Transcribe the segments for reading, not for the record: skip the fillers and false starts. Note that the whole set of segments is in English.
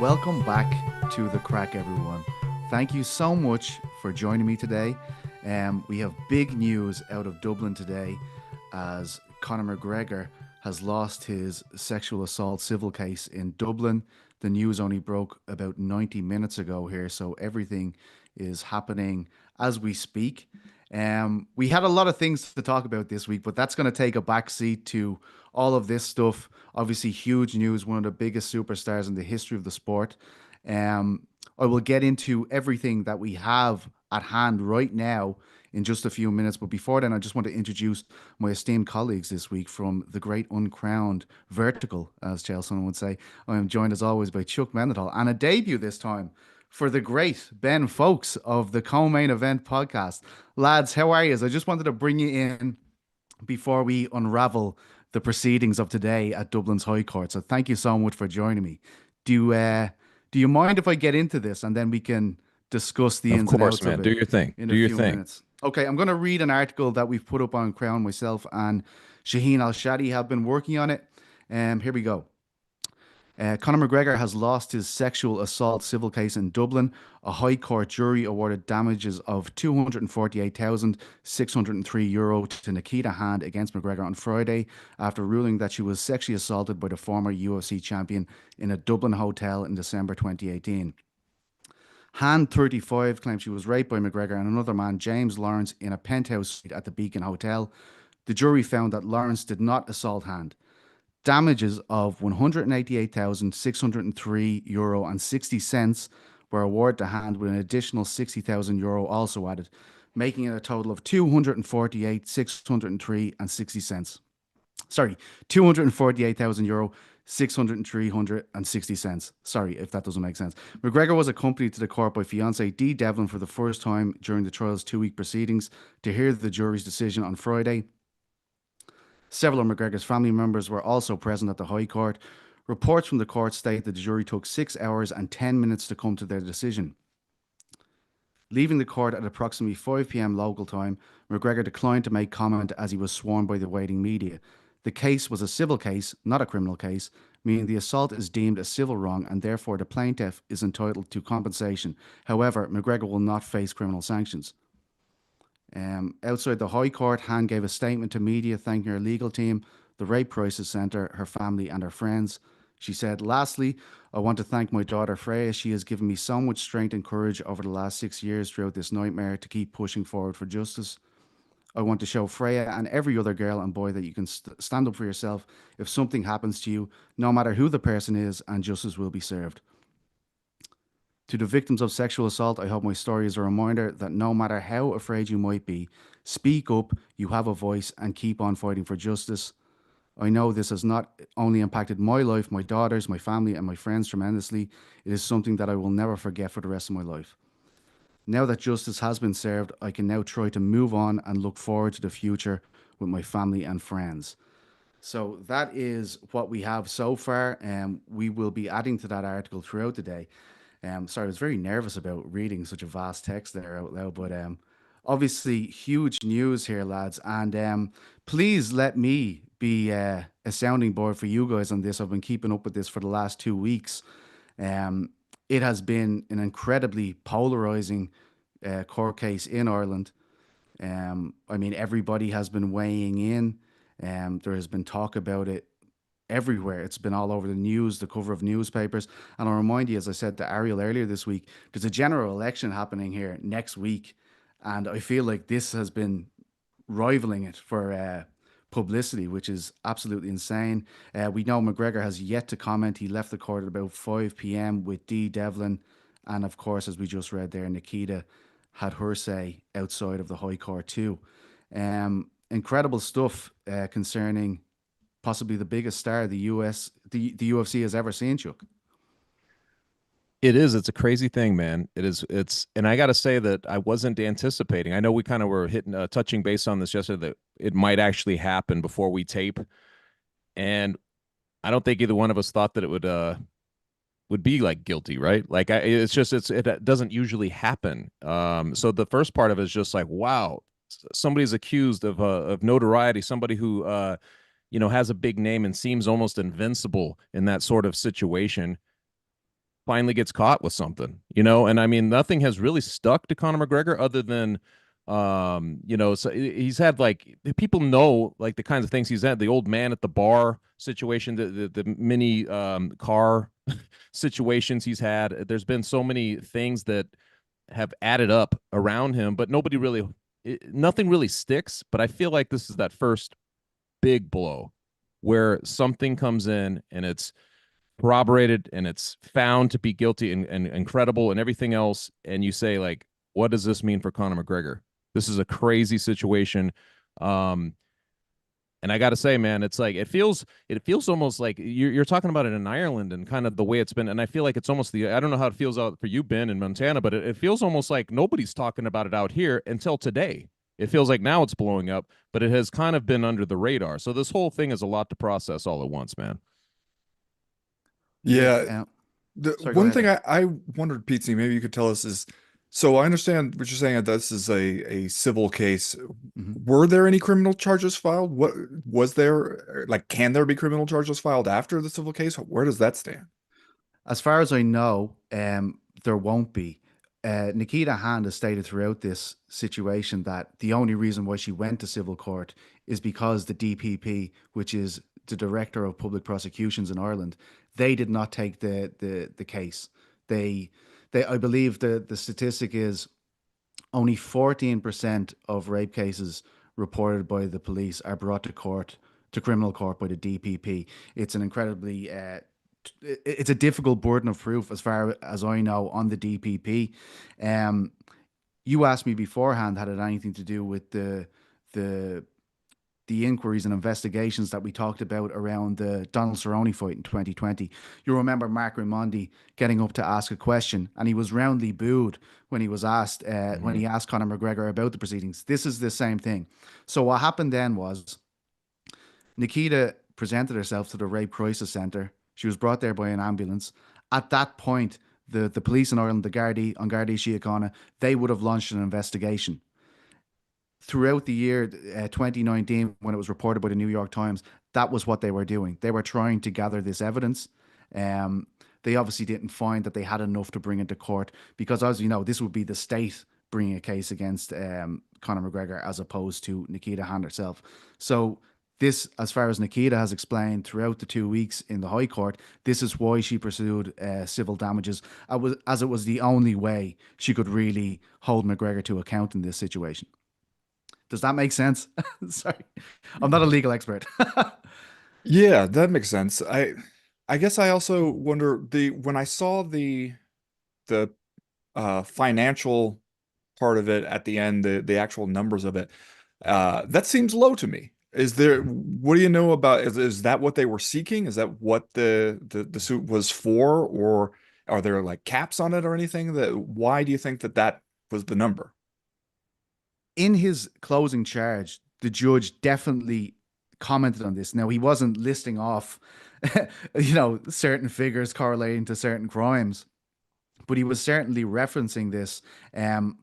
welcome back to the Craic, everyone. Thank you so much for joining me today. We have big news out of Dublin today as Conor McGregor has lost his sexual assault civil case in Dublin. The news only broke about 90 minutes ago here, so everything is happening as we speak. We had a lot of things to talk about this week, but that's going to take a back seat to all of this stuff. Obviously, huge news, one of the biggest superstars in the history of the sport. Um, I will get into everything that we have at hand right now in just a few minutes. But before then, I just want to introduce my esteemed colleagues this week from the great uncrowned vertical, as Chelsea would say. I am joined as always by Chuck Mindenhall and a debut this time for the great Ben Fowlkes of the Co-Main Event podcast. Lads, how are you? I just wanted to bring you in before we unravel the proceedings of today at Dublin's High Court. So thank you so much for joining me. Do you mind if I get into this and then we can discuss the Of ins and course, outs of man. it Do your thing. in Do a your few thing. minutes? Okay, I'm going to read an article that we've put up on Crown myself and Shaheen Al Shadi have been working on it. Here we go. Conor McGregor has lost his sexual assault civil case in Dublin. A High Court jury awarded damages of €248,603 to Nikita Hand against McGregor on Friday after ruling that she was sexually assaulted by the former UFC champion in a Dublin hotel in December 2018. Hand, 35, claims she was raped by McGregor and another man, James Lawrence, in a penthouse suite at the Beacon Hotel. The jury found that Lawrence did not assault Hand. Damages of €188,603.60 were awarded to Hand, with an additional €60,000 also added, making it a total of €248,603.60. Sorry, €248,000, €603.60. Sorry if that doesn't make sense. McGregor was accompanied to the court by fiancée Dee Devlin for the first time during the trial's 2-week proceedings to hear the jury's decision on Friday. Several of McGregor's family members were also present at the High Court. Reports from the court state that the jury took 6 hours and 10 minutes to come to their decision. Leaving the court at approximately 5 p.m. local time, McGregor declined to make comment as he was sworn by the waiting media. The case was a civil case, not a criminal case, meaning the assault is deemed a civil wrong and therefore the plaintiff is entitled to compensation. However, McGregor will not face criminal sanctions. Outside the High Court, Hand gave a statement to media thanking her legal team, the Rape Crisis Centre, her family and her friends. She said, "Lastly, I want to thank my daughter Freya. She has given me so much strength and courage over the last 6 years throughout this nightmare to keep pushing forward for justice. I want to show Freya and every other girl and boy that you can stand up for yourself if something happens to you, no matter who the person is, and justice will be served. To the victims of sexual assault, I hope my story is a reminder that no matter how afraid you might be, speak up, you have a voice, and keep on fighting for justice. I know this has not only impacted my life, my daughters, my family, and my friends tremendously. It is something that I will never forget for the rest of my life. Now that justice has been served, I can now try to move on and look forward to the future with my family and friends." So that is what we have so far. We will be adding to that article throughout the day. Sorry, I was very nervous about reading such a vast text there out loud, but obviously huge news here, lads. And please let me be a sounding board for you guys on this. I've been keeping up with this for the last 2 weeks. Um, it has been an incredibly polarizing court case in Ireland. I mean, everybody has been weighing in. There has been talk about it everywhere. It's been all over the news, the cover of newspapers. And I'll remind you, as I said to Ariel earlier this week, there's a general election happening here next week. And I feel like this has been rivaling it for publicity, which is absolutely insane. We know McGregor has yet to comment. He left the court at about 5 p.m. with Dee Devlin. And of course, as we just read there, Nikita had her say outside of the High Court too. Incredible stuff concerning possibly the biggest star the UFC has ever seen, Chuck. It is. It's a crazy thing, man. It is. And I got to say that I wasn't anticipating. I know we kind of were hitting, touching base on this yesterday, that it might actually happen before we tape. And I don't think either one of us thought that it would be like guilty, right? Like it doesn't usually happen. So the first part of it is just like, wow, somebody's accused of notoriety, somebody who has a big name and seems almost invincible in that sort of situation. finally gets caught with something, you know. And I mean, nothing has really stuck to Conor McGregor other than, you know, so he's had like people know like the kinds of things he's had, the old man at the bar situation, the mini car situations he's had. There's been so many things that have added up around him, but nothing really sticks. But I feel like this is that first big blow where something comes in and it's corroborated and it's found to be guilty and credible and everything else. And you say, like, what does this mean for Conor McGregor? This is a crazy situation. Um, and I got to say, man, it's like it feels almost like you're talking about it in Ireland and kind of the way it's been. And I feel like it's almost I don't know how it feels out for you, Ben, in Montana, but it feels almost like nobody's talking about it out here until today. It feels like now it's blowing up, but it has kind of been under the radar. So this whole thing is a lot to process all at once, man. Yeah. Yeah, the Sorry, go one ahead thing there. I wondered, Pete, maybe you could tell us is, so I understand what you're saying that this is a civil case. Mhm. Were there any criminal charges filed? What was there, like, can there be criminal charges filed after the civil case? Where does that stand? As far as I know, there won't be. Nikita Hand has stated throughout this situation that the only reason why she went to civil court is because the DPP, which is the Director of Public Prosecutions in Ireland, they did not take the case. They I believe the statistic is only 14% of rape cases reported by the police are brought to criminal court by the DPP. It's an incredibly it's a difficult burden of proof as far as I know on the DPP. Um, you asked me beforehand had it anything to do with the the inquiries and investigations that we talked about around the Donald Cerrone fight in 2020. You remember Mark Raimondi getting up to ask a question, and he was roundly booed when he was asked when Mm-hmm. he asked Conor McGregor about the proceedings. This is the same thing. So what happened then was Nikita presented herself to the Rape Crisis Centre. She was brought there by an ambulance. At that point, the police in Ireland, the Gardaí, on Gardaí Síochána, they would have launched an investigation throughout the year 2019, when it was reported by the New York Times. That was what they were doing. They were trying to gather this evidence. Um, they obviously didn't find that they had enough to bring into court because, as you know, this would be the state bringing a case against Conor McGregor as opposed to Nikita Hand herself. So this, as far as Nikita has explained throughout the 2 weeks in the High Court, this is why she pursued civil damages, as it was the only way she could really hold McGregor to account in this situation. Does that make sense? Sorry, I'm not a legal expert. Yeah, that makes sense. I guess I also wonder, the when I saw the financial part of it at the end, the actual numbers of it, that seems low to me. Is there, what do you know about, is that what they were seeking? Is that what the suit was for, or are there like caps on it or anything? That, why do you think that that was the number? In his closing charge, the judge definitely commented on this. Now, he wasn't listing off, certain figures correlating to certain crimes, but he was certainly referencing this. Um,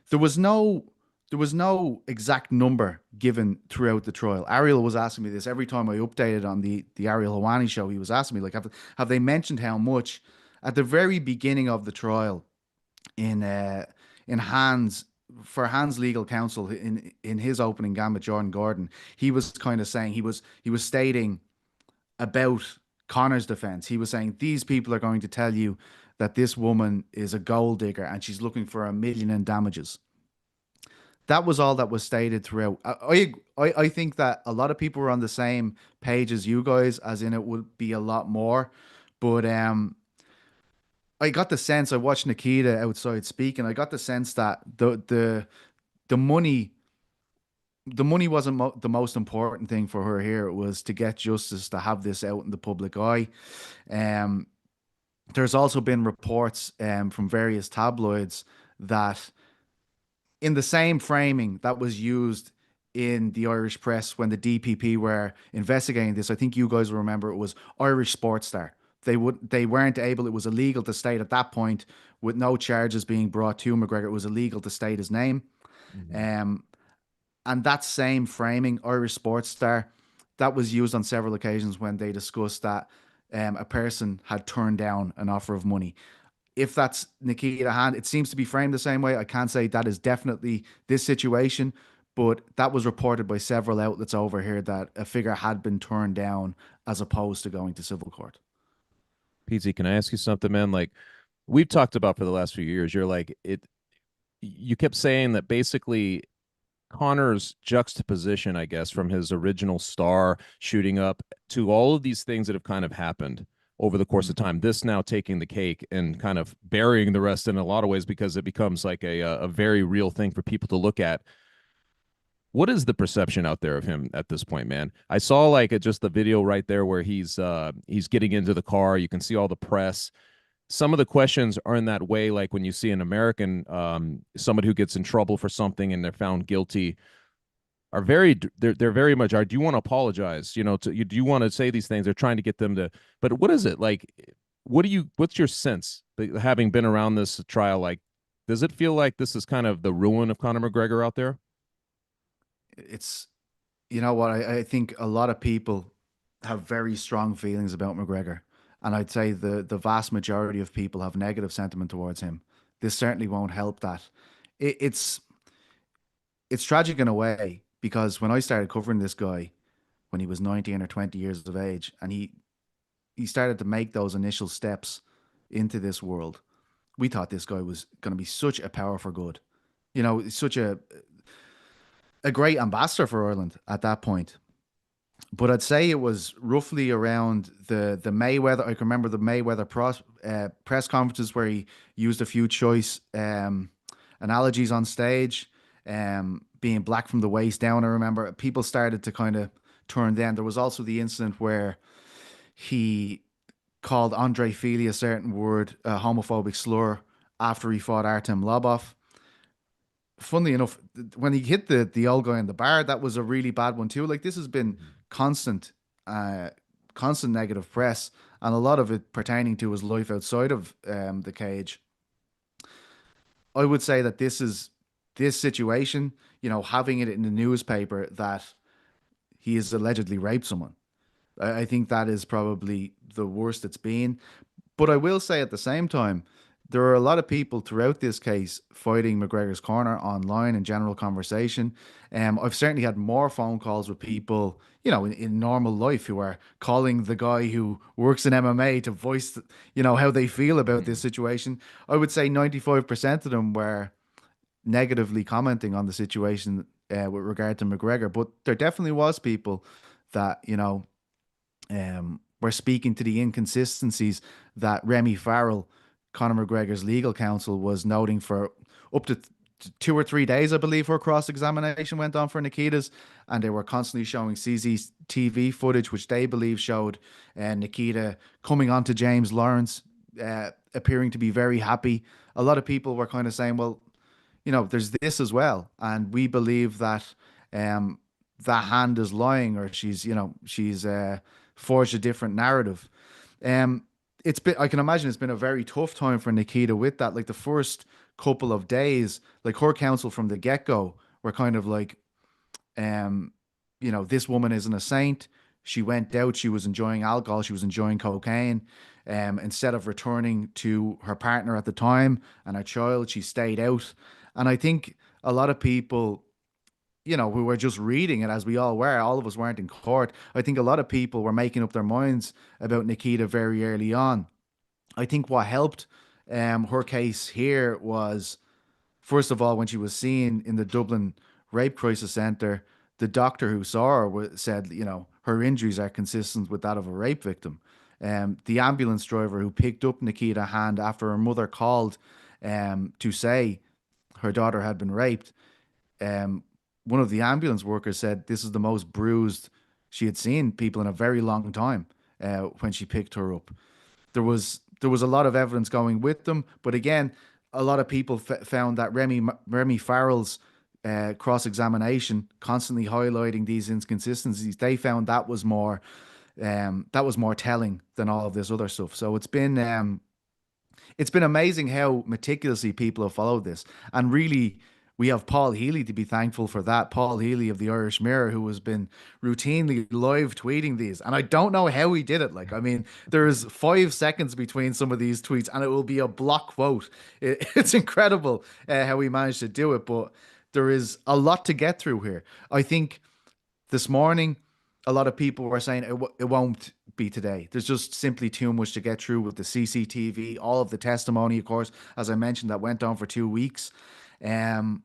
there was no there was no exact number given throughout the trial. Ariel was asking me this every time I updated on the ArielHelwani show. He was asking me, like, have they mentioned how much at the very beginning of the trial in in Hans for Hans legal counsel in his opening gambit, Jordan Gordon, he was kind of saying he was stating about Connor's defense. He was saying these people are going to tell you that this woman is a gold digger and she's looking for 1 million in damages. That was all that was stated throughout. I think that a lot of people were on the same page as you guys, as in it would be a lot more. But I got the sense, I watched Nikita outside speaking. I got the sense that the money wasn't the most important thing for her here. It was to get justice, to have this out in the public eye. Um, there's also been reports from various tabloids that in the same framing that was used in the Irish press when the DPP were investigating this, I think you guys will remember, it was Irish Sports Star. They weren't able. It was illegal to state at that point, with no charges being brought to McGregor. It was illegal to state his name. Mm-hmm. Um, and that same framing, Irish Sports Star, that was used on several occasions when they discussed that. a person had turned down an offer of money. If that's Nikita Hand, it seems to be framed the same way. I can't say that is definitely this situation, but that was reported by several outlets over here that a figure had been turned down as opposed to going to civil court. PZ, can I ask you something, man? Like we've talked about for the last few years, you're like it. You kept saying that basically Conor's juxtaposition, I guess, from his original star shooting up to all of these things that have kind of happened over the course of time, this now taking the cake and kind of burying the rest in a lot of ways because it becomes like a very real thing for people to look at. What is the perception out there of him at this point, man? I saw like just the video right there where he's getting into the car. You can see all the press. Some of the questions are in that way, like when you see an American, somebody who gets in trouble for something and they're found guilty, are very they're very much are. Do you want to apologize? You know, do you want to say these things? They're trying to get them to. But what is it like? What's your sense, having been around this trial? Like, does it feel like this is kind of the ruin of Conor McGregor out there? It's, you know what, I think a lot of people have very strong feelings about McGregor. And I'd say the vast majority of people have negative sentiment towards him. This certainly won't help that. It, it's it's tragic in a way because when I started covering this guy when he was 19 or 20 years of age, and he started to make those initial steps into this world, we thought this guy was going to be such a power for good. You know, such a great ambassador for Ireland at that point. But I'd say it was roughly around the Mayweather. I can remember the Mayweather press conferences where he used a few choice analogies on stage, being black from the waist down. I remember people started to kind of turn down. There was also the incident where he called Andre Fili a certain word, a homophobic slur, after he fought Artem Lobov. Funnily enough, when he hit the old guy in the bar, that was a really bad one too. Like this has been constant, constant negative press, and a lot of it pertaining to his life outside of the cage. I would say that this situation, you know, having it in the newspaper that he has allegedly raped someone. I think that is probably the worst it's been. But I will say at the same time, there are a lot of people throughout this case fighting McGregor's corner online in general conversation. I've certainly had more phone calls with people, you know, in normal life who are calling the guy who works in MMA to voice, you know, how they feel about this situation. I would say 95% of them were negatively commenting on the situation with regard to McGregor. But there definitely was people that, you know, we're speaking to the inconsistencies that Remy Farrell, Conor McGregor's legal counsel, was noting for up to 2 or 3 days, I believe, her cross examination went on for Nikita's, and they were constantly showing CCTV footage, which they believe showed Nikita coming on to James Lawrence, appearing to be very happy. A lot of people were kind of saying, well, you know, there's this as well, and we believe that that hand is lying, or she's, you know, she's forged a different narrative. Um, it's been, I can imagine it's been a very tough time for Nikita with that. Like the first couple of days, like her counsel from the get go were kind of like, um, you know, this woman isn't a saint. She went out, she was enjoying alcohol, she was enjoying cocaine. Instead of returning to her partner at the time and her child, she stayed out. And I think a lot of people, you know, who were just reading it, as we all were, all of us weren't in court. I think a lot of people were making up their minds about Nikita very early on. I think what helped her case here was, first of all, when she was seen in the Dublin Rape Crisis Centre, the doctor who saw her said, you know, her injuries are consistent with that of a rape victim. The ambulance driver who picked up Nikita Hand after her mother called to say her daughter had been raped, um, one of the ambulance workers said this is the most bruised she had seen people in a very long time when she picked her up. There was a lot of evidence going with them, but again, a lot of people found that Remy Farrell's cross examination, constantly highlighting these inconsistencies, they found that was more telling than all of this other stuff. So it's been amazing how meticulously people have followed this, and really, we have Paul Healy to be thankful for that. Paul Healy of the Irish Mirror, who has been routinely live tweeting these. And I don't know how he did it. Like, I mean, there's 5 seconds between some of these tweets and it will be a block quote. It's incredible how he managed to do it. But there is a lot to get through here. I think this morning, a lot of people were saying it won't be today. There's just simply too much to get through with the CCTV, all of the testimony, of course, as I mentioned, that went on for 2 weeks. Um,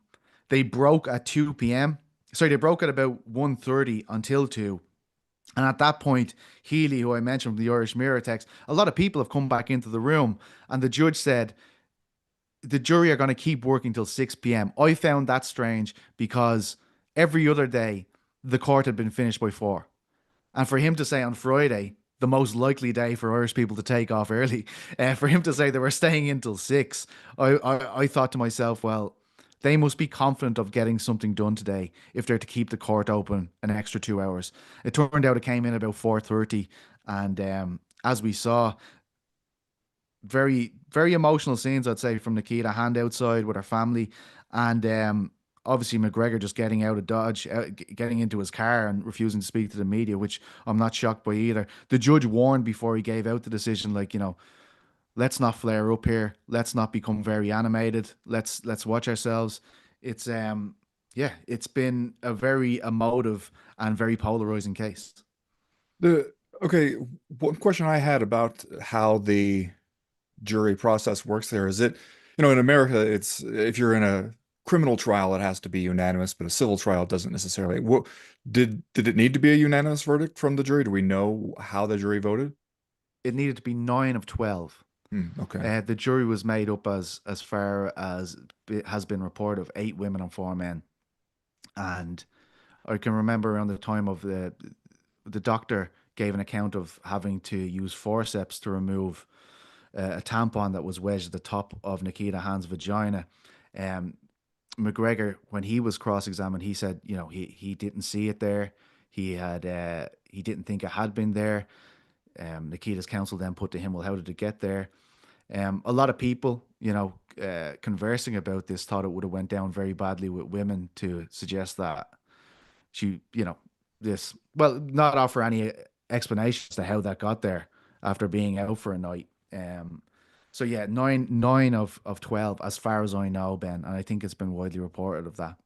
they broke at 2 p.m. Sorry, they broke at about 1:30 until 2. And at that point, Healy, who I mentioned from the Irish Mirror text, a lot of people have come back into the room, and the judge said the jury are going to keep working till 6 p.m. I found that strange because every other day the court had been finished by 4. And for him to say on Friday, the most likely day for Irish people to take off early, for him to say they were staying in till 6, I thought to myself, well, they must be confident of getting something done today if they're to keep the court open an extra 2 hours. It turned out it came in about 4:30, and as we saw, very, very emotional scenes, I'd say, from Nikita, hand outside with her family. And obviously McGregor just getting out of Dodge, getting into his car and refusing to speak to the media, which I'm not shocked by either. The judge warned before he gave out the decision, like, let's not flare up here. Let's not become very animated. Let's watch ourselves. It's yeah, it's been a very emotive and very polarizing case. Okay, one question I had about how the jury process works there is it, in America, it's if you're in a criminal trial, it has to be unanimous, but a civil trial doesn't necessarily. What did it need to be a unanimous verdict from the jury? Do we know how the jury voted? It needed to be 9 of 12. Okay. The jury was made up, as far as it has been reported, of 8 women and 4 men. And I can remember around the time of the doctor gave an account of having to use forceps to remove a tampon that was wedged at the top of Nikita Hand's vagina. Um, McGregor, when he was cross-examined, he said, he didn't see it there. He didn't think it had been there. Nikita's counsel then put to him, well, how did it get there? A lot of people, conversing about this, thought it would have went down very badly with women to suggest that she, not offer any explanations to how that got there after being out for a night. So yeah, nine of 12, as far as I know, Ben, and I think it's been widely reported of that.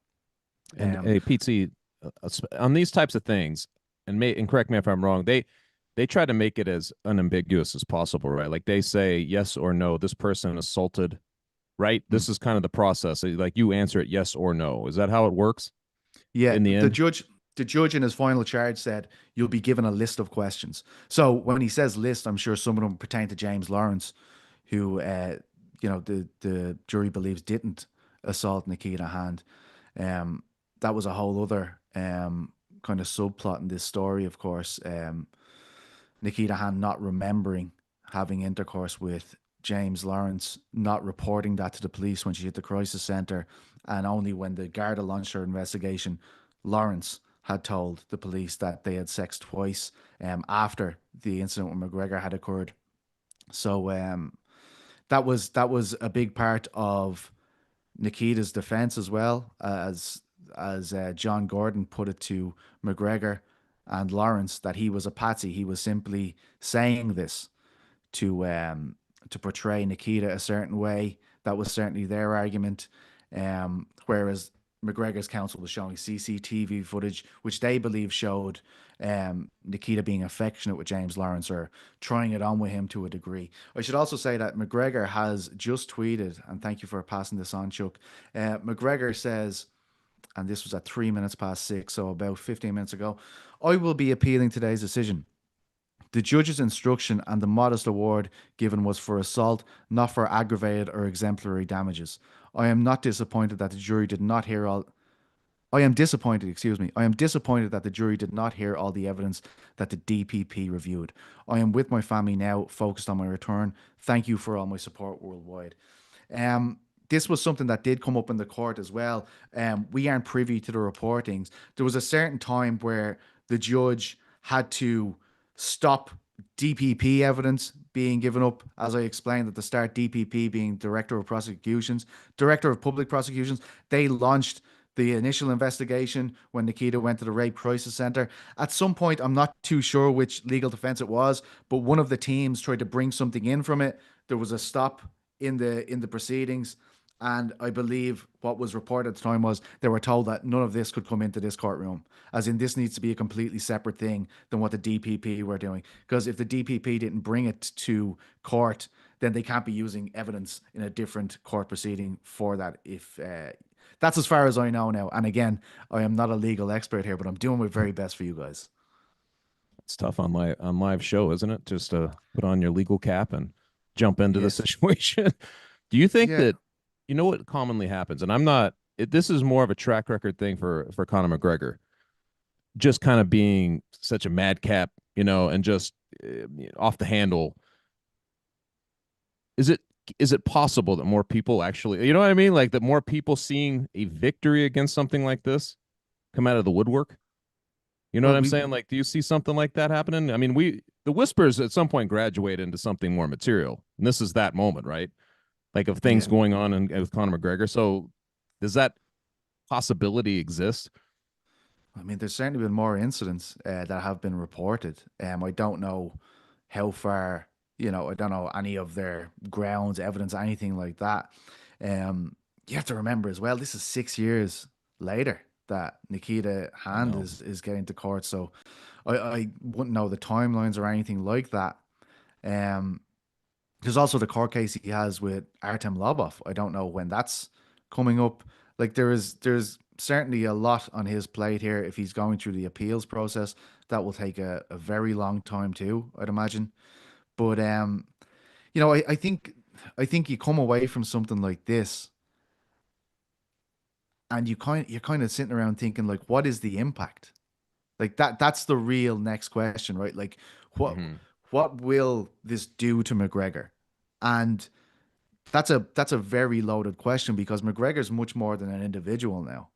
And hey, Pete, on these types of things, and correct me if I'm wrong, they try to make it as unambiguous as possible, right? Like they say yes or no, this person assaulted, right? This is kind of the process. Like you answer it yes or no. Is that how it works? Yeah, in the end, the judge in his final charge said you'll be given a list of questions. So when he says list, I'm sure some of them pertain to James Lawrence, who the jury believes didn't assault Nikita Hand. That was a whole other kind of subplot in this story, of course. Nikita Hand not remembering having intercourse with James Lawrence, not reporting that to the police when she hit the crisis center, and only when the Garda launched her investigation, Lawrence had told the police that they had sex twice after the incident with McGregor had occurred. So that was a big part of Nikita's defense, as well as John Gordon put it to McGregor and Lawrence, that he was a patsy. He was simply saying this to portray Nikita a certain way. That was certainly their argument. Whereas McGregor's counsel was showing CCTV footage, which they believe showed Nikita being affectionate with James Lawrence, or trying it on with him to a degree. I should also say that McGregor has just tweeted, and thank you for passing this on, Chuck. McGregor says, and this was at 6:03, so about 15 minutes ago, I will be appealing today's decision. The judge's instruction and the modest award given was for assault, not for aggravated or exemplary damages. I am not disappointed that the jury did not hear all. I am disappointed, excuse me. I am disappointed that the jury did not hear all the evidence that the DPP reviewed. I am with my family now, focused on my return. Thank you for all my support worldwide. This was something that did come up in the court as well. We aren't privy to the reportings. There was a certain time where the judge had to stop DPP evidence being given up, as I explained at the start, DPP being Director of Prosecutions, Director of Public Prosecutions. They launched the initial investigation when Nikita went to the Rape Crisis Center. At some point, I'm not too sure which legal defense it was, but one of the teams tried to bring something in from it. There was a stop in the proceedings, and I believe what was reported at the time was they were told that none of this could come into this courtroom, as in this needs to be a completely separate thing than what the DPP were doing. Because if the DPP didn't bring it to court, then they can't be using evidence in a different court proceeding for that. If that's as far as I know now. And again, I am not a legal expert here, but I'm doing my very best for you guys. It's tough on live show, isn't it? Just to put on your legal cap and jump into the Yes. situation. Do you think Yeah. that, you know what commonly happens, and I'm not, this is more of a track record thing for Conor McGregor, just kind of being such a madcap, and just off the handle. Is it possible that more people actually, you know what I mean? Like that more people seeing a victory against something like this come out of the woodwork? You know Well, what I'm saying? Like, do you see something like that happening? I mean, the whispers at some point graduate into something more material. And this is that moment, right? Like of things yeah. going on with Conor McGregor. So does that possibility exist? I mean, there's certainly been more incidents that have been reported. I don't know how far, I don't know any of their grounds, evidence, anything like that. You have to remember as well, this is 6 years later that Nikita I Hand know. is getting to court. So I wouldn't know the timelines or anything like that. Um, there's also the court case he has with Artem Lobov. I don't know when that's coming up. Like there's certainly a lot on his plate here. If he's going through the appeals process, that will take a very long time too, I'd imagine. But I think you come away from something like this and you're kind of sitting around thinking like, what is the impact? Like that's the real next question, right? Like what Mm-hmm. what will this do to McGregor? And that's a very loaded question because McGregor's much more than an individual now.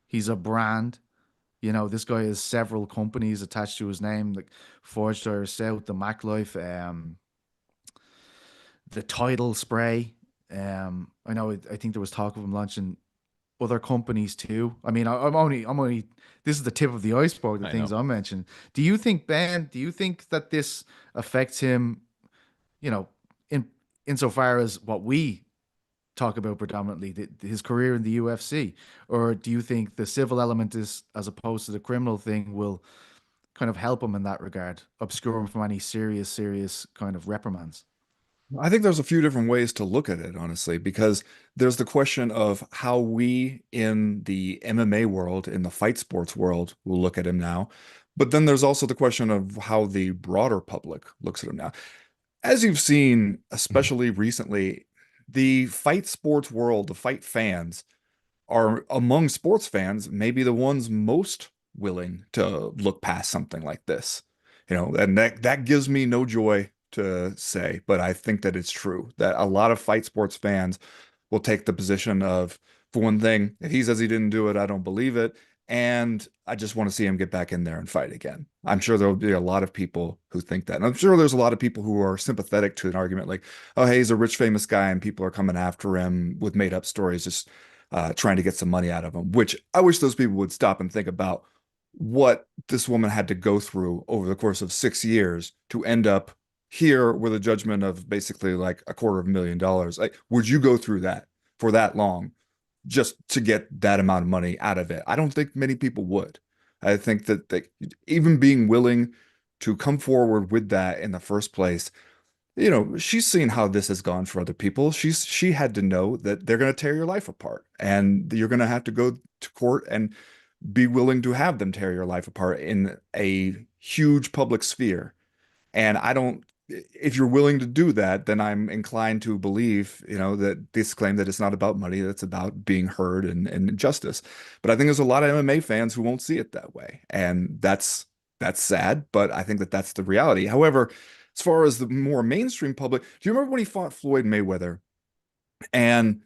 He's a brand. This guy has several companies attached to his name, like Forged Irish South, the MacLife, the Tidal Spray. I know. I think there was talk of him launching other companies too. I mean, I'm only. This is the tip of the iceberg. The I things know. I'm mentioning. Do you think, Ben? Do you think that this affects him? You know, in insofar as what we talk about predominantly, his career in the UFC, or do you think the civil element is, as opposed to the criminal thing, will kind of help him in that regard, obscure him from any serious kind of reprimands? I think there's a few different ways to look at it, honestly, because there's the question of how we in the MMA world, in the fight sports world, will look at him now. But then there's also the question of how the broader public looks at him now. As you've seen, especially recently, the fight sports world, the fight fans, are among sports fans, maybe the ones most willing to look past something like this. And that gives me no joy to say, but I think that it's true that a lot of fight sports fans will take the position of, for one thing, if he says he didn't do it, I don't believe it. And I just want to see him get back in there and fight again. I'm sure there'll be a lot of people who think that. And I'm sure there's a lot of people who are sympathetic to an argument like, oh, hey, he's a rich, famous guy and people are coming after him with made up stories, just trying to get some money out of him, which I wish those people would stop and think about what this woman had to go through over the course of 6 years to end up here with a judgment of basically like $250,000. Like, would you go through that for that long just to get that amount of money out of it? I don't think many people would. I think that even being willing to come forward with that in the first place, she's seen how this has gone for other people. She had to know that they're going to tear your life apart and you're going to have to go to court and be willing to have them tear your life apart in a huge public sphere. And if you're willing to do that, then I'm inclined to believe, that this claim that it's not about money, that's about being heard and justice. But I think there's a lot of MMA fans who won't see it that way. And that's sad, but I think that that's the reality. However, as far as the more mainstream public, do you remember when he fought Floyd Mayweather? And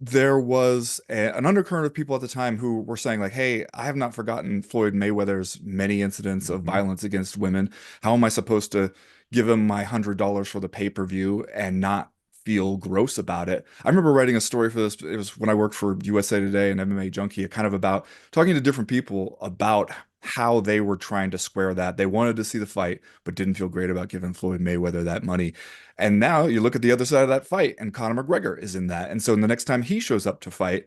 there was an undercurrent of people at the time who were saying like, hey, I have not forgotten Floyd Mayweather's many incidents of Mm-hmm. violence against women. How am I supposed to, give him my $100 for the pay-per-view and not feel gross about it. I remember writing a story for this. It was when I worked for USA Today and MMA Junkie, kind of about talking to different people about how they were trying to square that. They wanted to see the fight, but didn't feel great about giving Floyd Mayweather that money. And now you look at the other side of that fight, and Conor McGregor is in that. And so the next time he shows up to fight,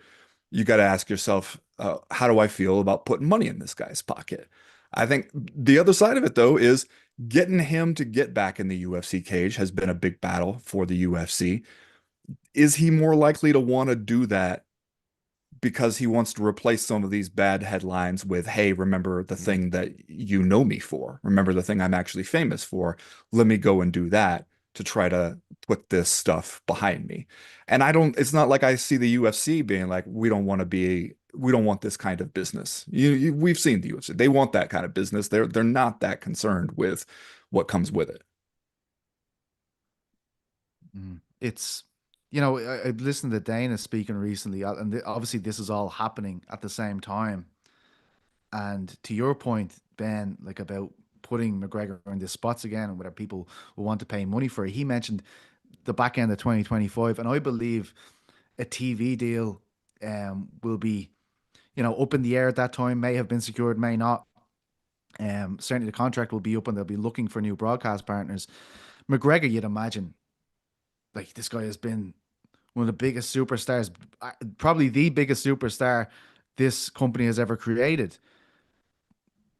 you got to ask yourself, how do I feel about putting money in this guy's pocket? I think the other side of it, though, is getting him to get back in the UFC cage has been a big battle for the UFC. Is he more likely to want to do that because he wants to replace some of these bad headlines with, hey, remember the thing that you know me for? Remember the thing I'm actually famous for? Let me go and do that to try to put this stuff behind me. And it's not like I see the UFC being like, we don't want this kind of business. We've seen the UFC. They want that kind of business. They're not that concerned with what comes with it. It's, you know, I listened to Dana speaking recently, and obviously this is all happening at the same time. And to your point, Ben, like about putting McGregor in the spots again and whether people will want to pay money for it, he mentioned the back end of 2025. And I believe a TV deal will be, you know, up in the air at that time, may have been secured, may not. Certainly the contract will be up and they'll be looking for new broadcast partners. McGregor, you'd imagine, like this guy has been one of the biggest superstars, probably the biggest superstar this company has ever created.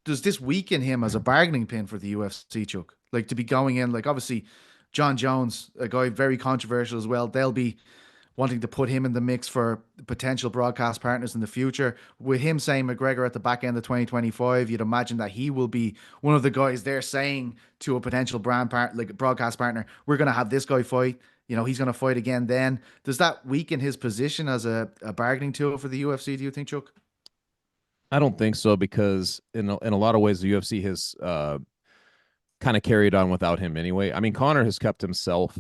Does this weaken him as a bargaining pin for the UFC, Chuck? Like to be going in, like obviously John Jones, a guy very controversial as well. They'll be wanting to put him in the mix for potential broadcast partners in the future. With him saying McGregor at the back end of 2025, you'd imagine that he will be one of the guys they're saying to a potential brand part, like broadcast partner, we're going to have this guy fight. You know, he's going to fight again then. Does that weaken his position as a bargaining tool for the UFC, do you think, Chuck? I don't think so because in a lot of ways the UFC has kind of carried on without him anyway. I mean, Conor has kept himself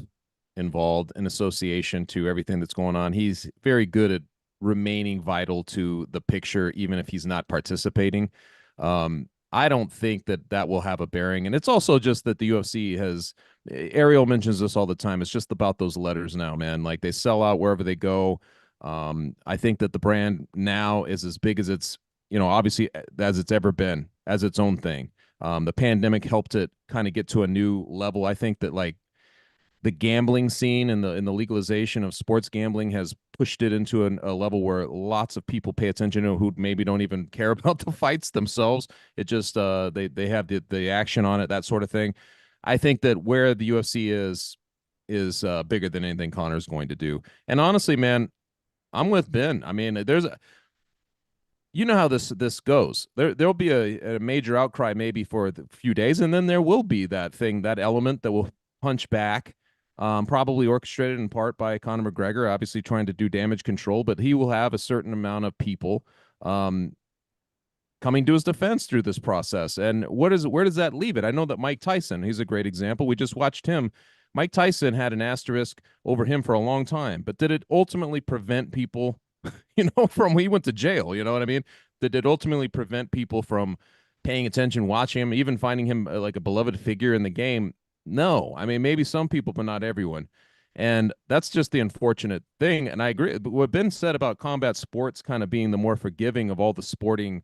involved in association to everything that's going on. He's very good at remaining vital to the picture, even if he's not participating. I don't think that will have a bearing. And it's also just that the UFC has, Ariel mentions this all the time. It's just about those letters now, man. Like they sell out wherever they go. I think that the brand now is as big as it's, obviously as it's ever been, as its own thing. The pandemic helped it kind of get to a new level. I think that like the gambling scene and the legalization of sports gambling has pushed it into a level where lots of people pay attention to who maybe don't even care about the fights themselves. It just they have the action on it, that sort of thing. I think that where the UFC is bigger than anything Conor's going to do. And honestly, man, I'm with Ben. I mean, you know how this goes. There'll be a major outcry maybe for a few days, and then there will be that element that will punch back. Probably orchestrated in part by Conor McGregor, obviously trying to do damage control, but he will have a certain amount of people coming to his defense through this process. And where does that leave it? I know that Mike Tyson, he's a great example. We just watched him. Mike Tyson had an asterisk over him for a long time, but did it ultimately prevent people, from he went to jail? You know what I mean? Did it ultimately prevent people from paying attention, watching him, even finding him like a beloved figure in the game? No. I mean, maybe some people, but not everyone. And that's just the unfortunate thing. And I agree. But what Ben said about combat sports kind of being the more forgiving of all the sporting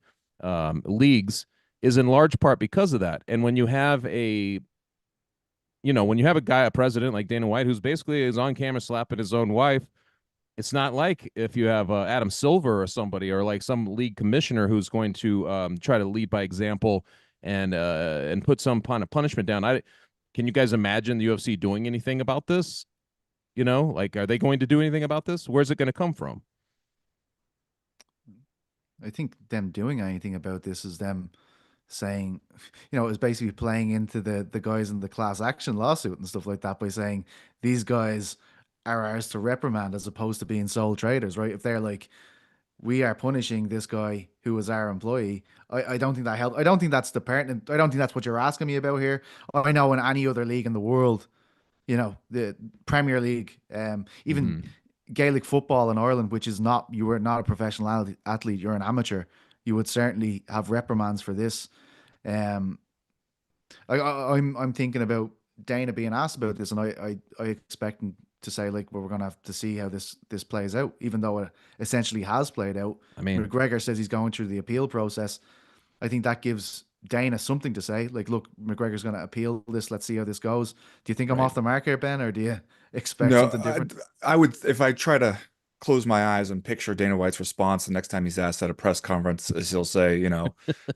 leagues is in large part because of that. And when you have a guy, a president like Dana White, who's basically is on camera slapping his own wife, it's not like if you have Adam Silver or somebody, or like some league commissioner who's going to try to lead by example and put some kind of punishment down. Can you guys imagine the UFC doing anything about this? Like, are they going to do anything about this? Where's it going to come from? I think them doing anything about this is them saying, it's basically playing into the guys in the class action lawsuit and stuff like that by saying these guys are ours to reprimand as opposed to being sole traders, right? If they're like, we are punishing this guy who was our employee, I don't think that helped. I don't think that's the pertinent. I don't think that's what you're asking me about here. I know in any other league in the world, the Premier League, even Gaelic football in Ireland, which is not, you were not a professional athlete, you're an amateur, you would certainly have reprimands for this. I'm thinking about Dana being asked about this, and I expect him to say, like, well, we're going to have to see how this plays out, even though it essentially has played out. I mean, McGregor says he's going through the appeal process. I think that gives Dana something to say. Like, look, McGregor's going to appeal this. Let's see how this goes. Do you think I'm right. off the mark here, Ben, or do you expect No, something different? I would, if I try to close my eyes and picture Dana White's response the next time he's asked at a press conference, is he'll say,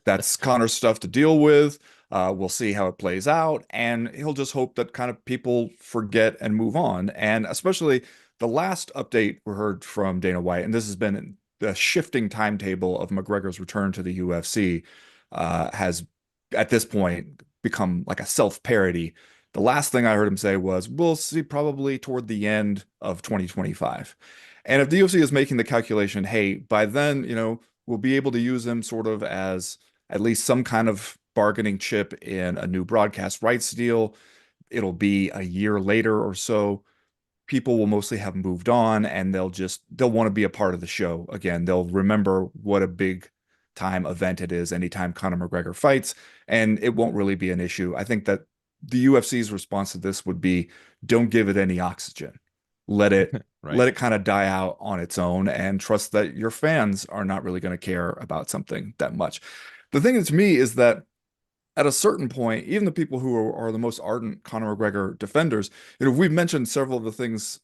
that's Conor's stuff to deal with. We'll see how it plays out. And he'll just hope that kind of people forget and move on. And especially the last update we heard from Dana White, and this has been the shifting timetable of McGregor's return to the UFC, has at this point become like a self-parody. The last thing I heard him say was, we'll see probably toward the end of 2025. And if the UFC is making the calculation, hey, by then, we'll be able to use him sort of as at least some kind of bargaining chip in a new broadcast rights deal. It'll be a year later or so. People will mostly have moved on, and they'll want to be a part of the show again. They'll remember what a big time event it is anytime Conor McGregor fights, and it won't really be an issue. I think that the UFC's response to this would be, don't give it any oxygen. Let it Right. let it kind of die out on its own, and trust that your fans are not really going to care about something that much. The thing to me is that at a certain point, even the people who are the most ardent Conor McGregor defenders, we've mentioned several of the things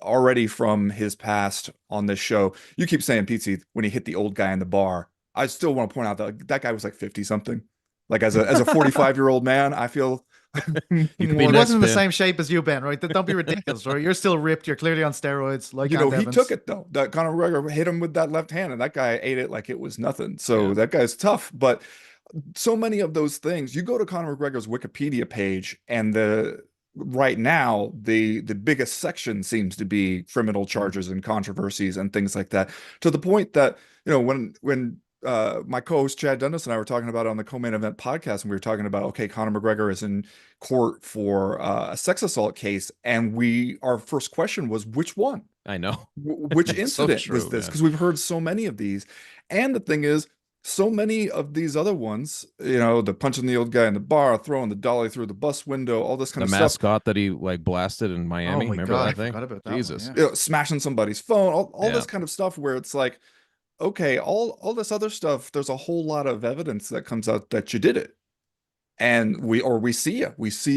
already from his past on this show. You keep saying, Petesy, when he hit the old guy in the bar. I still want to point out that that guy was like 50 something. Like as a 45-year-old man, I feel You could be He next, wasn't in the Ben. same shape as you, Ben, right? Don't be ridiculous, right? You're still ripped. You're clearly on steroids, like Ant he Evans. took it though. That Conor McGregor hit him with that left hand, and that guy ate it like it was nothing. So Yeah. that guy's tough. But so many of those things, you go to Conor McGregor's Wikipedia page, and right now the biggest section seems to be criminal charges and controversies and things like that, to the point that when my co-host Chad Dundas and I were talking about it on the Co-Main Event podcast, and we were talking about, okay, Conor McGregor is in court for a sex assault case, and our first question was, which one? I know. Which It's so incident was true, this? man. Because we've heard so many of these. And the thing is, so many of these other ones, the punching the old guy in the bar, throwing the dolly through the bus window, all this kind The of stuff, mascot that he like blasted in Oh Miami. my Remember God, I that thing? forgot about that one. Jesus. Yeah. smashing somebody's phone, all Yeah. this kind of stuff where it's like, okay, all this other stuff, there's a whole lot of evidence that comes out that you did it. And we see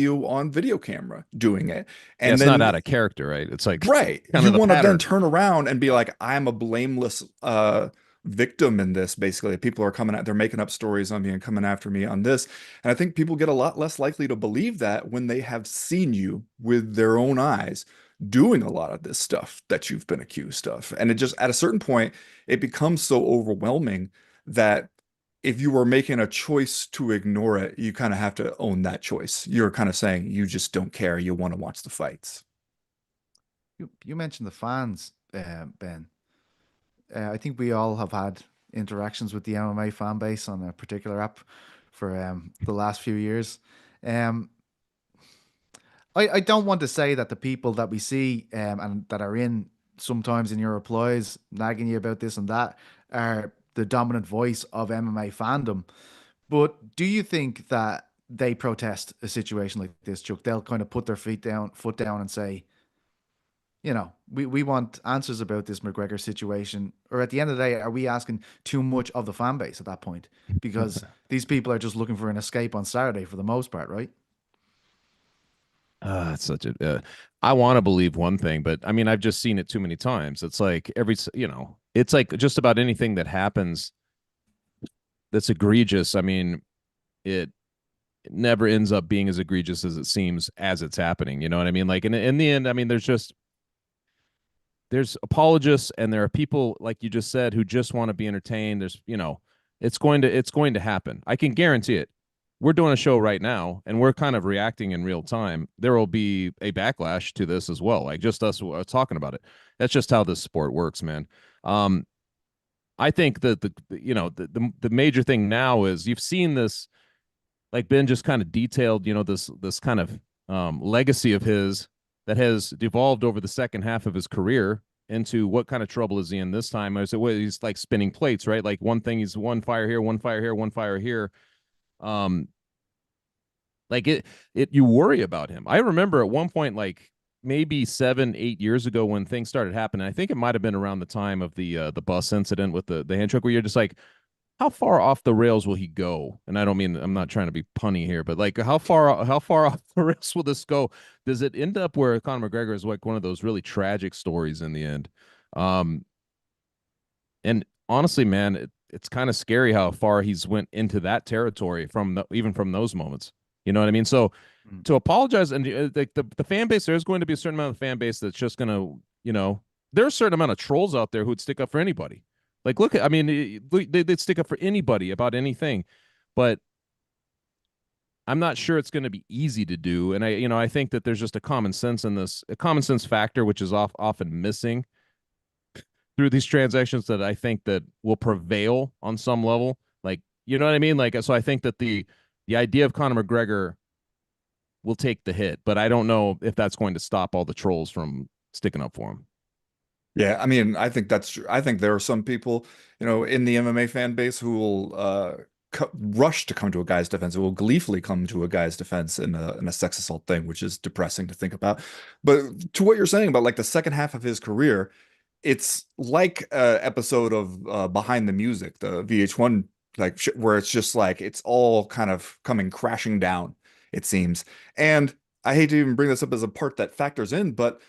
you on video camera doing it. Yeah, And it's then not out of character, right? It's like right. kind You of the want to then pattern. turn around and be like, I'm a blameless victim in this, basically. People are they're making up stories on me and coming after me on this. And I think people get a lot less likely to believe that when they have seen you with their own eyes doing a lot of this stuff that you've been accused of. And it just, at a certain point, it becomes so overwhelming that if you were making a choice to ignore it, you kind of have to own that choice. You're kind of saying you just don't care. You want to watch the fights. You mentioned the fans, Ben. I think we all have had interactions with the MMA fan base on a particular app for the last few years. Um, I don't want to say that the people that we see and that are sometimes in your replies nagging you about this and that are the dominant voice of MMA fandom. But do you think that they protest a situation like this, Chuck? They'll kind of put their foot down and say, we want answers about this McGregor situation. Or at the end of the day, are we asking too much of the fan base at that point? Because these people are just looking for an escape on Saturday for the most part, right? It's such a. I want to believe one thing, but I mean, I've just seen it too many times. It's like it's like just about anything that happens that's egregious. I mean, it never ends up being as egregious as it seems as it's happening. You know what I mean? Like in the end, I mean, there's apologists and there are people like you just said who just want to be entertained. It's going to happen. I can guarantee it. We're doing a show right now and we're kind of reacting in real time. There will be a backlash to this as well. Like just us talking about it. That's just how this sport works, man. I think that the major thing now is you've seen this, like Ben just kind of detailed, this kind of legacy of his that has devolved over the second half of his career into what kind of trouble is he in this time? I said, well, he's like spinning plates, right? Like one thing, he's one fire here, one fire here, one fire here. Like you worry about him. I remember at one point, like maybe 7, 8 years ago, when things started happening. I think it might have been around the time of the bus incident with the hand truck, where you're just like, how far off the rails will he go? And I don't mean, I'm not trying to be punny here, but like how far off the rails will this go? Does it end up where Conor McGregor is like one of those really tragic stories in the end? Um, and honestly, man, it's kind of scary how far he's went into that territory from even from those moments. You know what I mean? So Mm. to apologize, and the fan base, there's going to be a certain amount of fan base that's just going to, there's a certain amount of trolls out there who'd stick up for anybody. Like, look, I mean, they'd stick up for anybody about anything, but I'm not sure it's going to be easy to do. And I think that there's just a common sense in this, a common sense factor, which is often missing through these transactions, that I think that will prevail on some level. Like, you know what I mean? Like, so I think that the idea of Conor McGregor will take the hit, but I don't know if that's going to stop all the trolls from sticking up for him. Yeah, I mean, I think that's true. I think there are some people, in the MMA fan base who will rush to come to a guy's defense, who will gleefully come to a guy's defense in a sex assault thing, which is depressing to think about. But to what you're saying about like the second half of his career, it's like a episode of Behind the Music, the VH1 like where it's just like it's all kind of coming crashing down, it seems. And I hate to even bring this up as a part that factors in, but